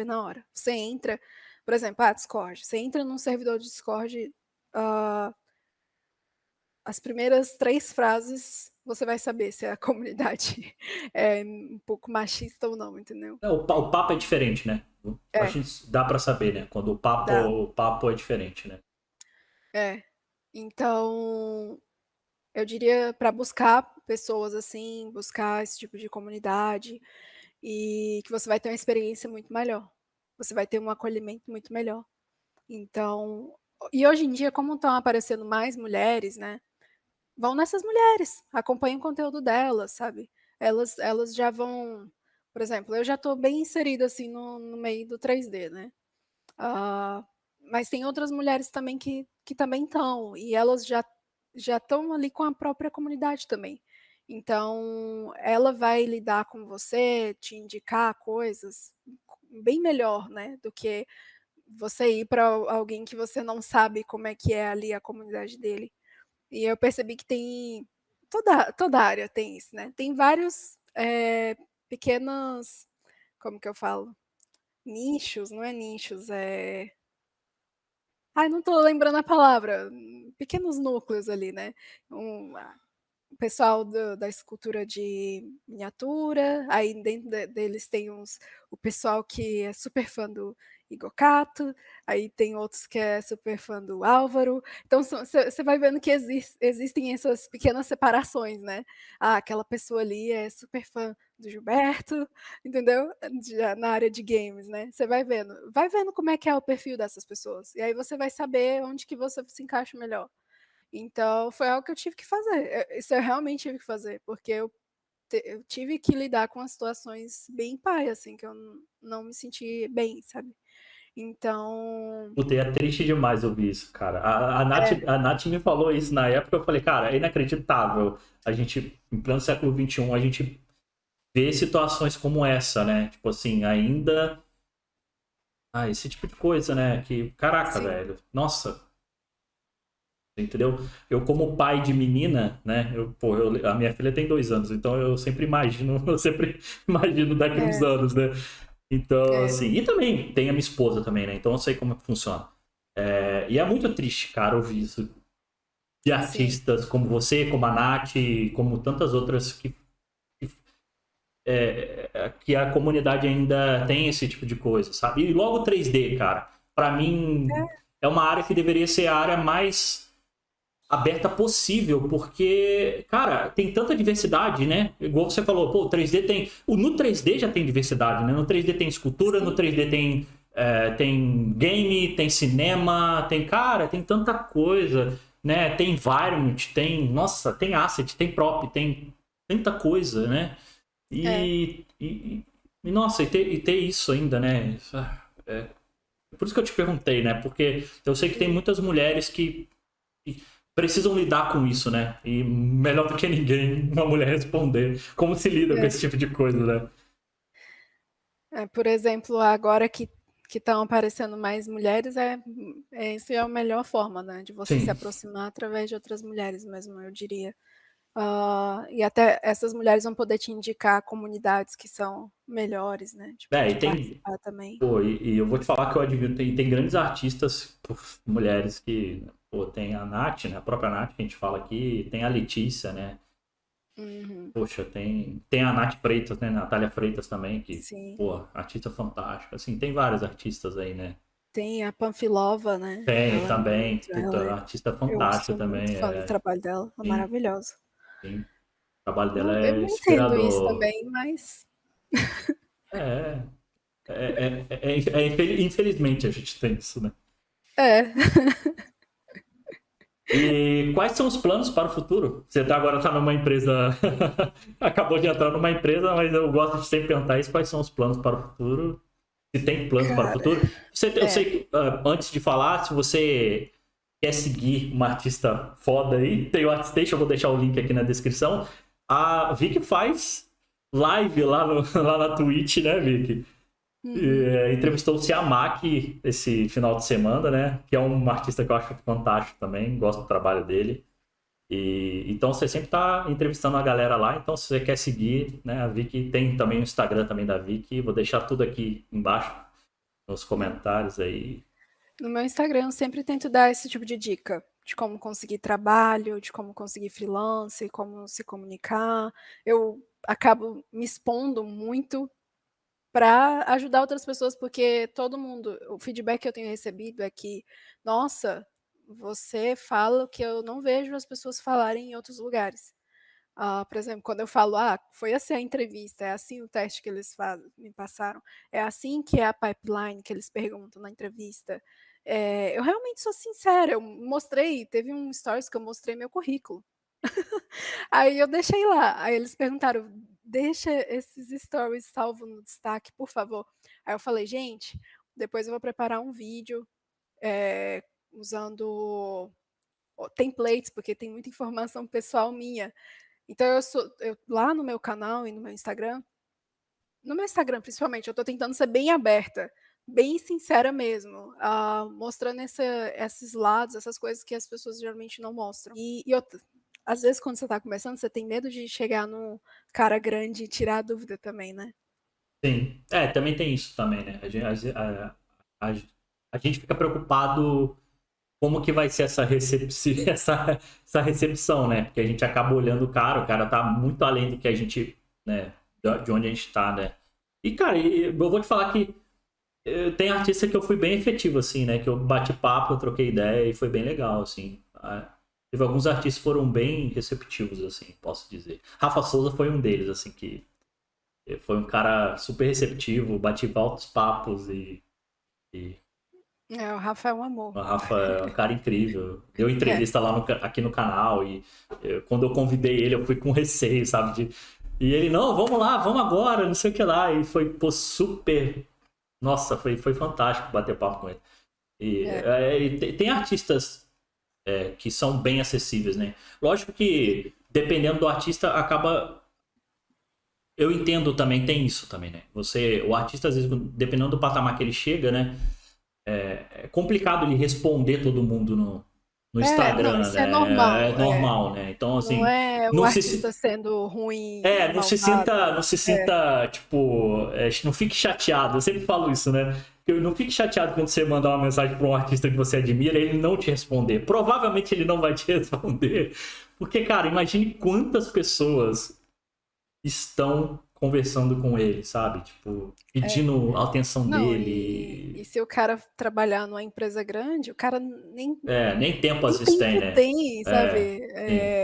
na hora. Você entra, por exemplo, Discord. Você entra num servidor de Discord, as primeiras 3 frases você vai saber se a comunidade é um pouco machista ou não, entendeu? Não, o papo é diferente, né? Acho É, que dá pra saber, né? Quando dá. o papo é diferente, né? É. Então, eu diria para buscar pessoas assim, buscar esse tipo de comunidade e que você vai ter uma experiência muito melhor. Você vai ter um acolhimento muito melhor. Então, e hoje em dia, como estão aparecendo mais mulheres, né? Vão nessas mulheres, acompanhem o conteúdo delas, sabe? Elas já vão, por exemplo, eu já estou bem inserida assim no meio do 3D, né? Ah, mas tem outras mulheres também que também estão, e elas já estão ali com a própria comunidade também. Então, ela vai lidar com você, te indicar coisas bem melhor, né, do que você ir para alguém que você não sabe como é que é ali a comunidade dele. E eu percebi que tem toda área tem isso, né? Tem vários pequenos, como que eu falo? Nichos, não é nichos, Ai, não estou lembrando a palavra. Pequenos núcleos ali, né? O pessoal da escultura de miniatura, aí dentro deles tem o pessoal que é super fã do Igor Cato, aí tem outros que é super fã do Álvaro. Então você vai vendo que existem essas pequenas separações, né? Aquela pessoa ali é super fã do Gilberto, entendeu? Na área de games, né? Você vai vendo como é que é o perfil dessas pessoas. E aí você vai saber onde que você se encaixa melhor. Então, foi algo que eu tive que fazer. Isso eu realmente tive que fazer, porque eu tive que lidar com as situações bem pai, assim, que eu não me senti bem, sabe? Então, Puta, e é triste demais ouvir isso, cara. é, A Nath me falou isso na época, eu falei, cara, é inacreditável. A gente, em pleno século XXI, a gente vê situações como essa, né? Tipo assim, ainda. Esse tipo de coisa, né? Que, caraca, sim, velho. Nossa, entendeu? Eu, como pai de menina, né? A minha filha tem 2 anos, então eu sempre imagino, eu sempre imagino daqui uns é, anos, né? Então, é, assim, e também tem a minha esposa também, né? Então eu sei como é que funciona. E é muito triste, cara, ouvir isso de sim, artistas como você, como a Nath, como tantas outras que a comunidade ainda tem esse tipo de coisa, sabe? E logo 3D, cara, pra mim é, é uma área que deveria ser a área mais aberta possível, porque, cara, tem tanta diversidade, né? Igual você falou, pô, o 3D tem. No 3D já tem diversidade, né? No 3D tem escultura, no sim, 3D tem game, tem cinema, tem, cara, tem tanta coisa, né? Tem environment, tem, nossa, tem asset, tem prop, tem tanta coisa, né? é, E E nossa, e ter isso ainda, né? É, por isso que eu te perguntei, né? Porque eu sei que tem Sim. muitas mulheres que precisam lidar com isso, né? E melhor do que ninguém, uma mulher responder como se lida com É. esse tipo de coisa, né? Por exemplo, agora que estão aparecendo mais mulheres, essa é a melhor forma, né, de você se Sim. aproximar através de outras mulheres mesmo, eu diria. E até essas mulheres vão poder te indicar comunidades que são melhores, né, tipo, É, de e tem. participar também. Pô, e eu vou te falar que eu admiro, tem grandes artistas, pô, mulheres que. Pô, tem a Nath, né? A própria Nath que a gente fala aqui, tem a Letícia, né? Uhum. Poxa, tem a Nath Freitas, né? Natália Freitas também, que, Sim. pô, artista fantástica. Assim, tem vários artistas aí, né? Tem a Panfilova, né, Tem ela é também, muito puta, ela artista eu fantástica sou muito também. fã do trabalho dela, é Sim, maravilhosa. sim. O trabalho dela Eu é não entendo isso inspirador. também, mas É, infelizmente a gente tem isso, né? é. E quais são os planos para o futuro? Você agora está numa empresa, acabou de entrar numa empresa, mas eu gosto de sempre perguntar isso, quais são os planos para o futuro? Se tem planos para o Cara, futuro? Eu sei é. que, antes de falar, se você quer seguir uma artista foda aí, tem o ArtStation, eu vou deixar o link aqui na descrição. A Vicky faz live lá, lá na Twitch, né, Vicky? Uhum. Entrevistou-se a Maki esse final de semana, né? Que é um artista que eu acho fantástico também, gosto do trabalho dele. E então você sempre tá entrevistando a galera lá. Então, se você quer seguir, né, a Vicky tem também o Instagram também da Vicky. Vou deixar tudo aqui embaixo nos É. comentários aí. No meu Instagram eu sempre tento dar esse tipo de dica, de como conseguir trabalho, de como conseguir freelance, como se comunicar. Eu acabo me expondo muito para ajudar outras pessoas, porque todo mundo, o feedback que eu tenho recebido é que, nossa, você fala o que eu não vejo as pessoas falarem em outros lugares. Por exemplo, quando eu falo, foi assim a entrevista, é assim o teste que eles me passaram, é assim que é a pipeline que eles perguntam na entrevista. Eu realmente sou sincera, eu mostrei, teve um stories que eu mostrei meu currículo. Aí eu deixei lá, aí eles perguntaram, deixa esses stories salvo no destaque, por favor. Aí eu falei, gente, depois eu vou preparar um vídeo usando templates, porque tem muita informação pessoal minha. Então lá no meu canal e no meu Instagram principalmente, eu estou tentando ser bem aberta, bem sincera mesmo, mostrando esses lados, essas coisas que as pessoas geralmente não mostram. Às vezes quando você está começando, você tem medo de chegar no cara grande e tirar a dúvida também, né? Sim. Também tem isso também, né? A- a gente fica preocupado como que vai ser essa recepção, né? Porque a gente acaba olhando o cara tá muito além do que a gente, né? De onde a gente tá, né? E, cara, eu vou te falar que tem artista que eu fui bem efetivo, assim, né? Que eu bati papo, eu troquei ideia e foi bem legal, assim. Teve alguns artistas que foram bem receptivos, assim, posso dizer. Rafa Souza foi um deles, assim, que foi um cara super receptivo, bati altos papos e O Rafa é um amor. o Rafa é um cara incrível. Deu É, entrevista lá aqui no canal e quando eu convidei ele, eu fui com receio, sabe? E ele, não, vamos lá, vamos agora, não sei o que lá. E foi, pô, super. Nossa, foi fantástico bater papo com ele. é, E tem artistas que são bem acessíveis, né? Lógico sim. que dependendo do artista, acaba. Eu entendo também, tem isso também, né? O artista, às vezes, dependendo do patamar que ele chega, né? É complicado ele responder todo mundo no Não, Instagram, isso é né? É normal. normal, né? Então, Não assim, é o não artista se, sendo ruim, não se sinta, malvado. não se É, sinta, tipo, não fique chateado. Eu sempre falo isso, né? Eu não fique chateado quando você mandar uma mensagem para um artista que você admira e ele não te responder. Provavelmente ele não vai te responder. Porque, cara, imagine quantas pessoas estão conversando com ele, sabe? Tipo, é. pedindo a atenção Não, e dele. se o cara trabalhar numa empresa grande, o cara Nem tempo às nem vezes tem, tempo né? tem, É, sabe. sim.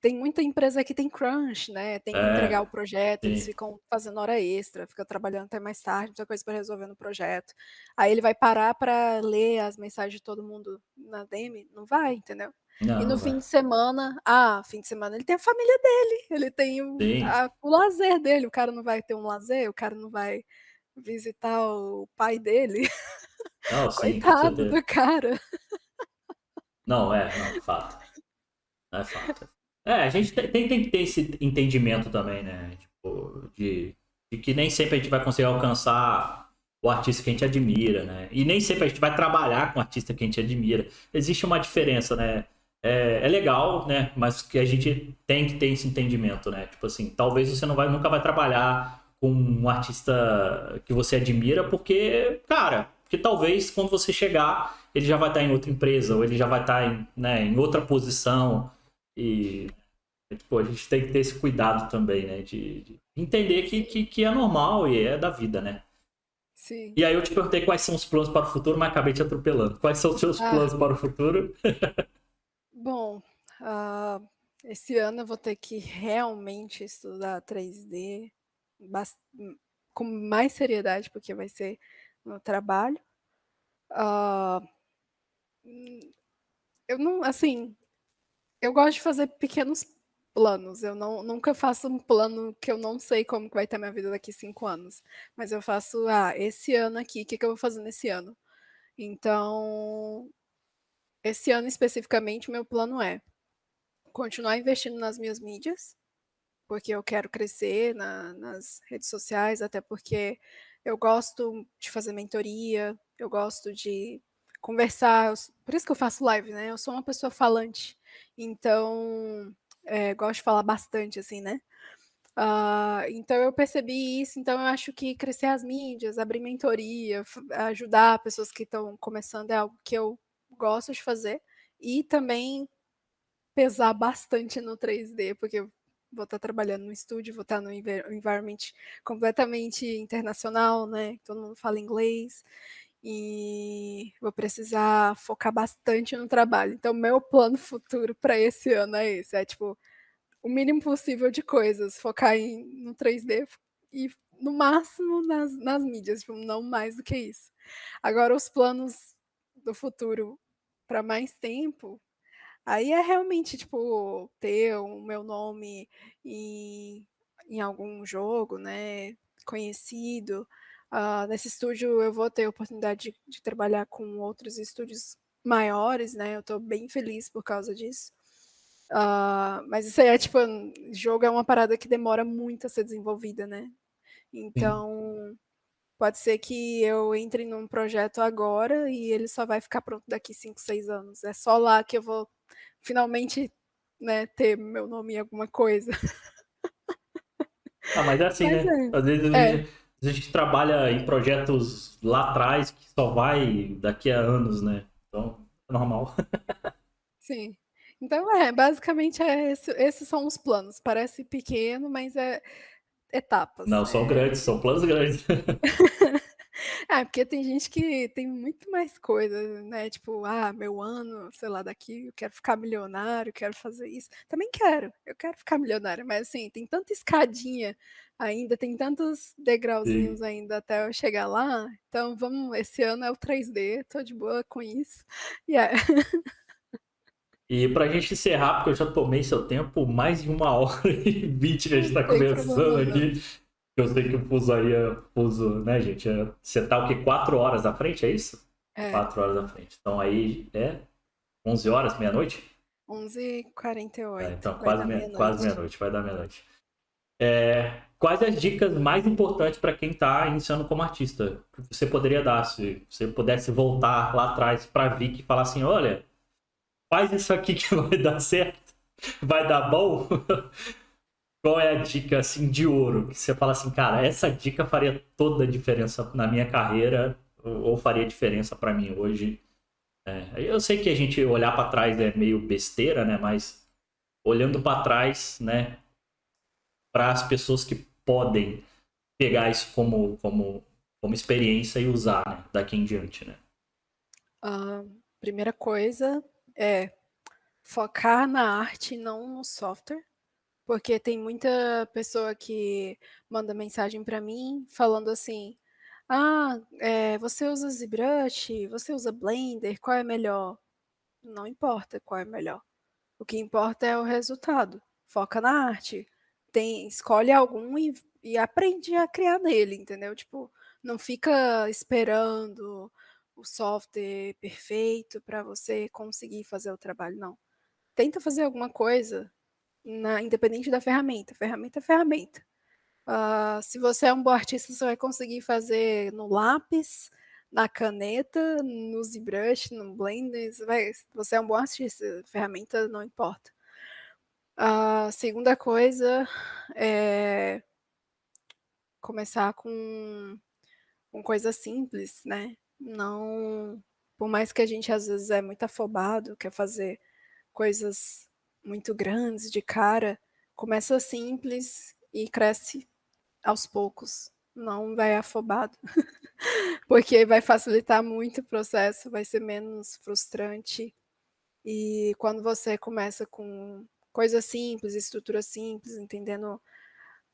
Tem muita empresa que tem crunch, né, tem que entregar o É, projeto, eles sim. ficam fazendo hora extra, ficam trabalhando até mais tarde, muita coisa para resolver no projeto. Aí ele vai parar para ler as mensagens de todo mundo. na DM, não vai, entendeu? E Não, no não vai. fim de semana ele tem a família dele, ele tem Sim. o lazer dele, o cara não vai ter um lazer, o cara não vai visitar o pai dele, Não, sim, com coitado certeza. do cara. Não, não, fato. É fato. A gente tem que ter esse entendimento também, né? Tipo, de que nem sempre a gente vai conseguir alcançar o artista que a gente admira, né? E nem sempre a gente vai trabalhar com o artista que a gente admira. Existe uma diferença, né? É legal, né? Mas que a gente tem que ter esse entendimento, né? Tipo assim, talvez você nunca vai trabalhar com um artista que você admira, porque, cara, porque talvez quando você chegar, ele já vai estar em outra empresa, ou ele já vai estar em, né, em outra posição. E tipo, a gente tem que ter esse cuidado também, né? De entender Sim, que é normal e é da vida, né? sim. E aí eu te perguntei quais são os planos para o futuro, mas acabei te atropelando. Quais são os seus Ah, planos para o futuro? bom, ah, esse ano eu vou ter que realmente estudar 3D bas com mais seriedade, porque vai ser no trabalho. Ah, eu não assim, eu gosto de fazer pequenos planos, eu nunca faço um plano que eu não sei como que vai estar minha vida daqui 5 anos, mas eu faço: "Ah, esse ano aqui, o que que eu vou fazer nesse ano?". Então, esse ano especificamente, meu plano é continuar investindo nas minhas mídias, porque eu quero crescer nas redes sociais, até porque eu gosto de fazer mentoria, eu gosto de conversar, por isso que eu faço live, né? Eu sou uma pessoa falante, então gosto de falar bastante, assim, né? Então eu percebi isso, então eu acho que crescer as mídias, abrir mentoria, ajudar pessoas que estão começando é algo que eu gosto de fazer. E também pesar bastante no 3D, porque eu vou estar trabalhando no estúdio, vou estar no environment completamente internacional, né? Todo mundo fala inglês e vou precisar focar bastante no trabalho. Então, meu plano futuro para esse ano é esse: é tipo, o mínimo possível de coisas, focar no 3D e no máximo nas mídias, tipo, não mais do que isso. Agora, os planos do futuro para mais tempo, aí é realmente, tipo, ter o meu nome em em algum jogo, né, conhecido. Nesse estúdio eu vou ter a oportunidade de trabalhar com outros estúdios maiores, né, eu tô bem feliz por causa disso. Mas isso aí é, tipo, jogo é uma parada que demora muito a ser desenvolvida, né. Sim. Então, pode ser que eu entre num projeto agora e ele só vai ficar pronto daqui 5, 6 anos. É só lá que eu vou finalmente, né, ter meu nome em alguma coisa. Ah, mas é assim, Mas né? Às vezes é, a gente trabalha em projetos lá atrás que só vai daqui a anos, né? Então, é normal. sim. Então basicamente esses são os planos. Parece pequeno, mas é etapas. Não, são grandes, são planos grandes. Porque tem gente que tem muito mais coisa, né, tipo: "Ah, meu ano, sei lá, daqui eu quero ficar milionário, quero fazer isso". Também quero, eu quero ficar milionária, mas, assim, tem tanta escadinha ainda, tem tantos degrauzinhos Sim. ainda até eu chegar lá, então vamos, esse ano é o 3D, tô de boa com isso. E é, E pra gente encerrar, porque eu já tomei seu tempo, mais de 1 hora e 20 que a gente não tá tem problema conversando não. aqui. Eu sei que o fuso aí é fuso, né, gente? Você tá o quê? 4 horas à frente, é isso? É, 4 horas à frente. Então aí é 11 horas, meia-noite? 11h48, Então vai dar quase meia-noite. meia-noite, vai dar meia-noite. Quais as dicas mais importantes para quem está iniciando como artista que você poderia dar se você pudesse voltar lá atrás para Vicky e falar assim, olha, faz isso aqui que vai dar certo, vai dar bom? Qual é a dica assim de ouro que você fala assim, cara, essa dica faria toda a diferença na minha carreira ou faria diferença para mim hoje? Eu sei que a gente olhar para trás é meio besteira, né? Mas olhando para trás, né, para as pessoas que podem pegar isso como experiência e usar, né, daqui em diante, né? Hã, primeira coisa é focar na arte e não no software, porque tem muita pessoa que manda mensagem para mim falando assim: "Ah, você usa ZBrush? Você usa Blender? Qual é melhor?". não importa qual é melhor. O que importa é o resultado. Foca na arte. Escolhe algum e aprende a criar nele, entendeu? Tipo, não fica esperando o software perfeito para você conseguir fazer o trabalho, não. Tenta fazer alguma coisa, independente da ferramenta. Ferramenta é ferramenta. Se você é um bom artista, você vai conseguir fazer no lápis, na caneta, no ZBrush, no Blender. Você é um bom artista, ferramenta não importa. A segunda coisa é começar com coisas simples, né? Não, por mais que a gente às vezes é muito afobado, quer fazer coisas muito grandes de cara, começa simples e cresce aos poucos. Não vai afobado, porque vai facilitar muito o processo, vai ser menos frustrante. E quando você começa com coisas simples, estrutura simples, entendendo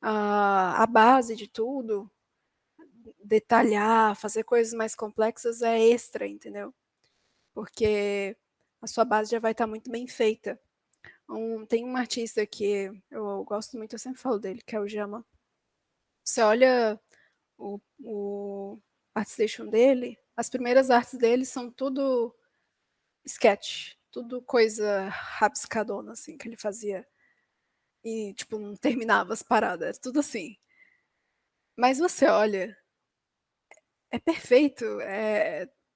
a base de tudo, detalhar, fazer coisas mais complexas é extra, entendeu? Porque a sua base já vai estar muito bem feita. Tem um artista que eu gosto muito, eu sempre falo dele, que é o Jama. Você olha o ArtStation dele, as primeiras artes dele são tudo sketch, tudo coisa rabiscadona, assim, que ele fazia. E, tipo, não terminava as paradas, tudo assim. Mas você olha, é perfeito,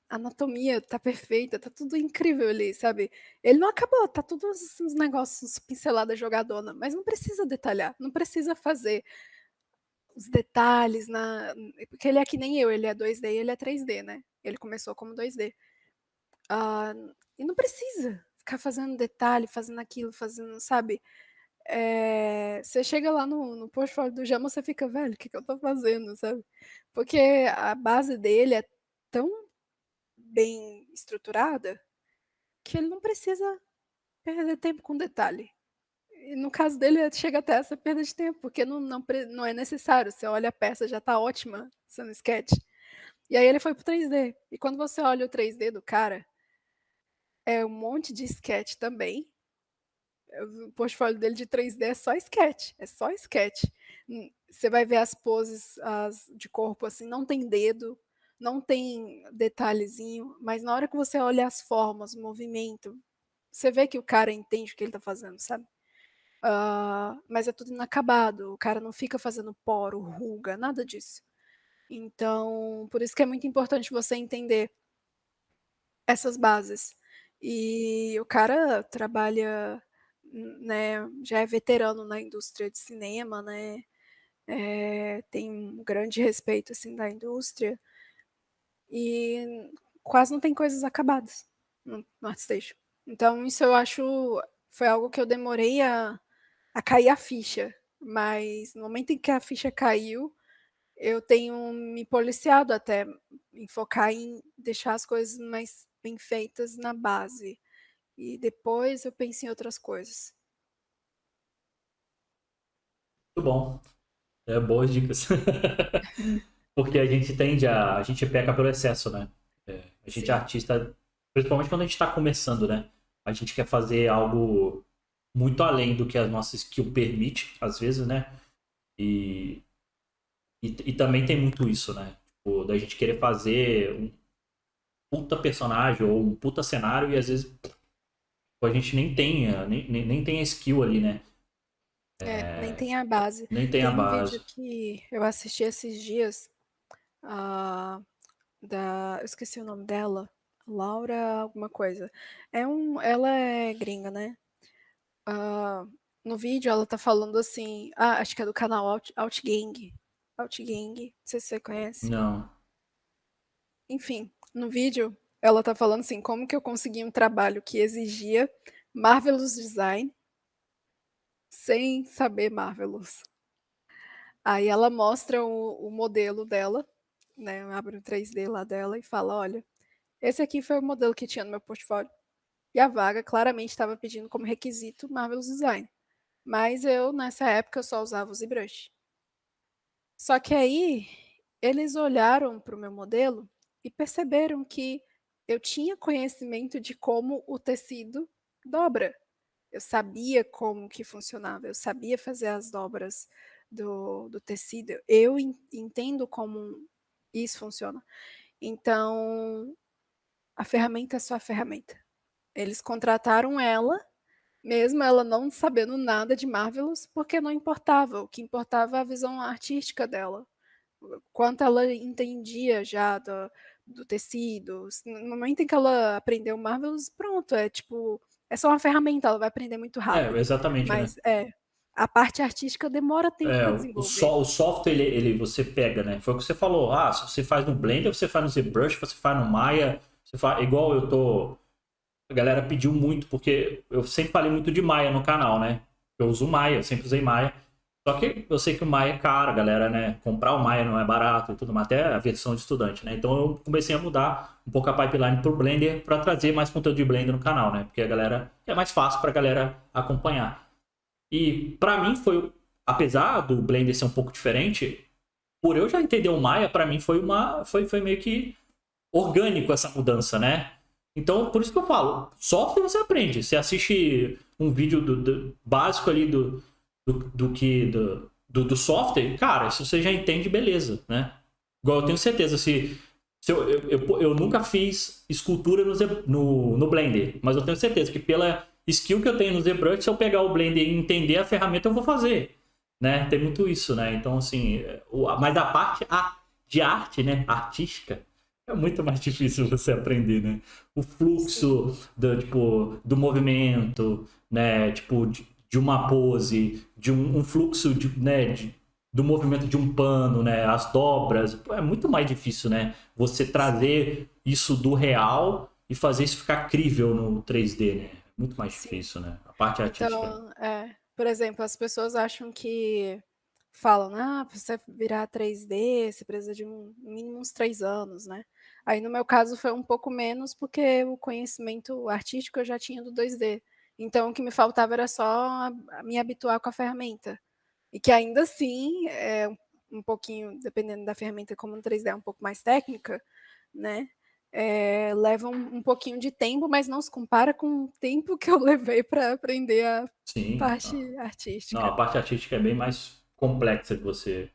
a anatomia tá perfeita, tá tudo incrível ali, sabe? Ele não acabou, tá tudo uns negócios, pinceladas jogadona, mas não precisa detalhar, não precisa fazer os detalhes porque ele é que nem eu, ele é 2D e ele é 3D, né? Ele começou como 2D. Ah, e não precisa ficar fazendo detalhe, fazendo aquilo, fazendo, sabe? Você chega lá no portfólio do Jama, você fica, velho, o que, que eu tô fazendo, sabe? Porque a base dele é tão bem estruturada que ele não precisa perder tempo com detalhe. E no caso dele, chega até essa perda de tempo, porque não é necessário. Você olha a peça, já tá ótima sendo sketch. E aí ele foi pro 3D. E quando você olha o 3D do cara, é um monte de sketch também. O portfólio dele de 3D é só sketch. É só sketch. Você vai ver as poses de corpo assim, não tem dedo, não tem detalhezinho, mas na hora que você olha as formas, o movimento, você vê que o cara entende o que ele tá fazendo, sabe? Mas é tudo inacabado, o cara não fica fazendo poro, ruga, nada disso. Então, por isso que é muito importante você entender essas bases. E o cara trabalha, né, já é veterano na indústria de cinema, né? Tem um grande respeito assim da indústria e quase não tem coisas acabadas no ArtStation. Então isso eu acho foi algo que eu demorei a cair a ficha, mas no momento em que a ficha caiu, eu tenho me policiado até em focar em deixar as coisas mais bem feitas na base. E depois eu penso em outras coisas. Muito bom. Boas dicas. Porque a gente tende a. A gente peca pelo excesso, né? A gente é Sim, artista, principalmente quando a gente tá começando, né? A gente quer fazer algo muito além do que a nossa skill permite, às vezes, né? E, e também tem muito isso, né? Tipo, da gente querer fazer um puta personagem ou um puta cenário e às vezes a gente nem tem, nem tem a skill ali, né? nem tem a base. Nem tem a Tem um vídeo base. que eu assisti esses dias, ah, eu esqueci o nome dela, Laura alguma coisa. Ela é gringa, né? Ah, no vídeo ela tá falando assim, acho que é do canal Outgang. Outgang, não sei se você conhece. Não. Enfim, no vídeo ela tá falando assim, como que eu consegui um trabalho que exigia Marvelous Design sem saber Marvelous. Aí ela mostra o modelo dela, né? Abre o 3D lá dela e fala: olha, esse aqui foi o modelo que tinha no meu portfólio. E a vaga claramente estava pedindo como requisito Marvelous Design. Mas eu, nessa época, eu só usava o ZBrush. Só que aí eles olharam para o meu modelo e perceberam que eu tinha conhecimento de como o tecido dobra. Eu sabia como que funcionava, eu sabia fazer as dobras do tecido, eu entendo como isso funciona. Então, a ferramenta é só a ferramenta. Eles contrataram ela, mesmo ela não sabendo nada de Marvelous, porque não importava. O que importava é a visão artística dela. Quanto ela entendia já do tecido. No momento em que ela aprendeu Marvelous, pronto, é tipo, é só uma ferramenta, ela vai aprender muito rápido. Exatamente, né? Mas a parte artística demora tempo para desenvolver. O software, você pega, né? Foi o que você falou. Ah, se você faz no Blender, você faz no ZBrush, você faz no Maya, você faz... Igual eu tô... A galera pediu muito, porque eu sempre falei muito de Maya no canal, né? Eu uso Maya, eu sempre usei Maya. Só que eu sei que o Maya é caro, galera, né? Comprar o Maya não é barato e tudo mais, até a versão de estudante, né? Então eu comecei a mudar um pouco a pipeline pro Blender para trazer mais conteúdo de Blender no canal, né? Porque a galera é mais fácil pra galera acompanhar. E pra mim foi, apesar do Blender ser um pouco diferente, por eu já entender o Maya, pra mim foi meio que orgânico essa mudança, né? Então, por isso que eu falo, software você aprende. Você assiste um vídeo básico ali do software, cara, se você já entende, beleza, né? Igual eu tenho certeza, se eu nunca fiz escultura no Blender, mas eu tenho certeza que pela skill que eu tenho no ZBrush, se eu pegar o Blender e entender a ferramenta, eu vou fazer, né? Tem muito isso, né? Então, assim, mas a parte de arte, né? Artística, é muito mais difícil você aprender, né? O fluxo do movimento, né? Tipo, de uma pose, de um fluxo do movimento de um pano, né? As dobras, é muito mais difícil, né? Você trazer isso do real e fazer isso ficar crível no 3D, né? Muito mais difícil, né? A parte artística. Então, por exemplo, as pessoas acham que falam, pra você virar 3D, você precisa de mínimo uns 3 anos, né? Aí no meu caso foi um pouco menos, porque o conhecimento artístico eu já tinha do 2D. Então o que me faltava era só me habituar com a ferramenta. E que ainda assim, um pouquinho, dependendo da ferramenta, como no 3D é um pouco mais técnica, né? Leva um pouquinho de tempo, mas não se compara com o tempo que eu levei para aprender a parte artística. Não, a parte artística é bem mais complexa que você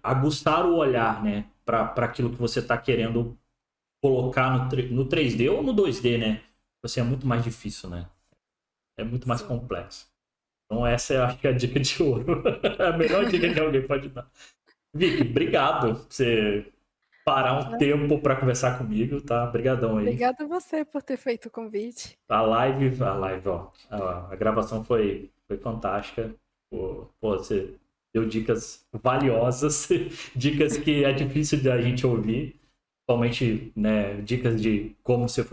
aguçar o olhar, né, para aquilo que você está querendo colocar no 3D ou no 2D, né? Você é muito mais difícil, né? É muito mais complexo. Então essa eu acho que é a dica de ouro. A melhor dica que alguém pode dar. Vicky, obrigado por você parar um tempo para conversar comigo, tá? Obrigadão aí. Obrigada a você por ter feito o convite. A live, ó. A gravação foi fantástica. Pô, você deu dicas valiosas, dicas que é difícil da gente ouvir. Principalmente, né, dicas de como você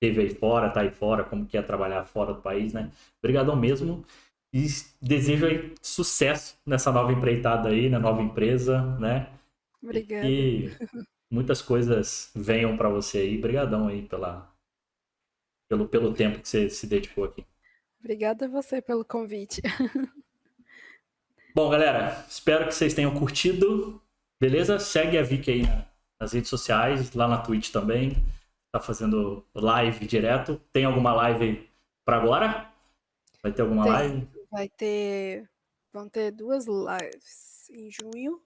teve aí fora, tá aí fora, como que é trabalhar fora do país, né? Obrigadão mesmo. E desejo aí sucesso nessa nova empreitada aí, na nova empresa, né? Obrigada. E muitas coisas venham para você aí. Obrigadão aí pelo tempo que você se dedicou aqui. Obrigada a você pelo convite. Bom, galera, espero que vocês tenham curtido. Beleza? Segue a Vicky aí nas redes sociais, lá na Twitch também. Tá fazendo live direto. Tem alguma live para agora? Vai ter alguma live? Vão ter 2 lives em junho.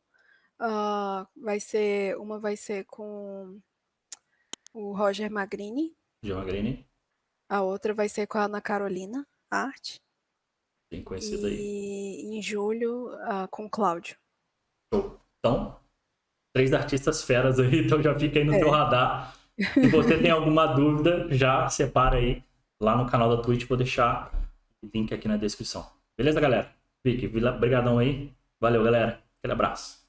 Uma vai ser com o Roger Magrini. A outra vai ser com a Ana Carolina Arte. Bem conhecida aí. E em julho, com o Cláudio. Show. Então, 3 artistas feras aí, então já fica aí no teu radar. Se você tem alguma dúvida, já separa aí lá no canal da Twitch. Vou deixar o link aqui na descrição. Beleza, galera? Vicky, brigadão aí. Valeu, galera. Aquele abraço.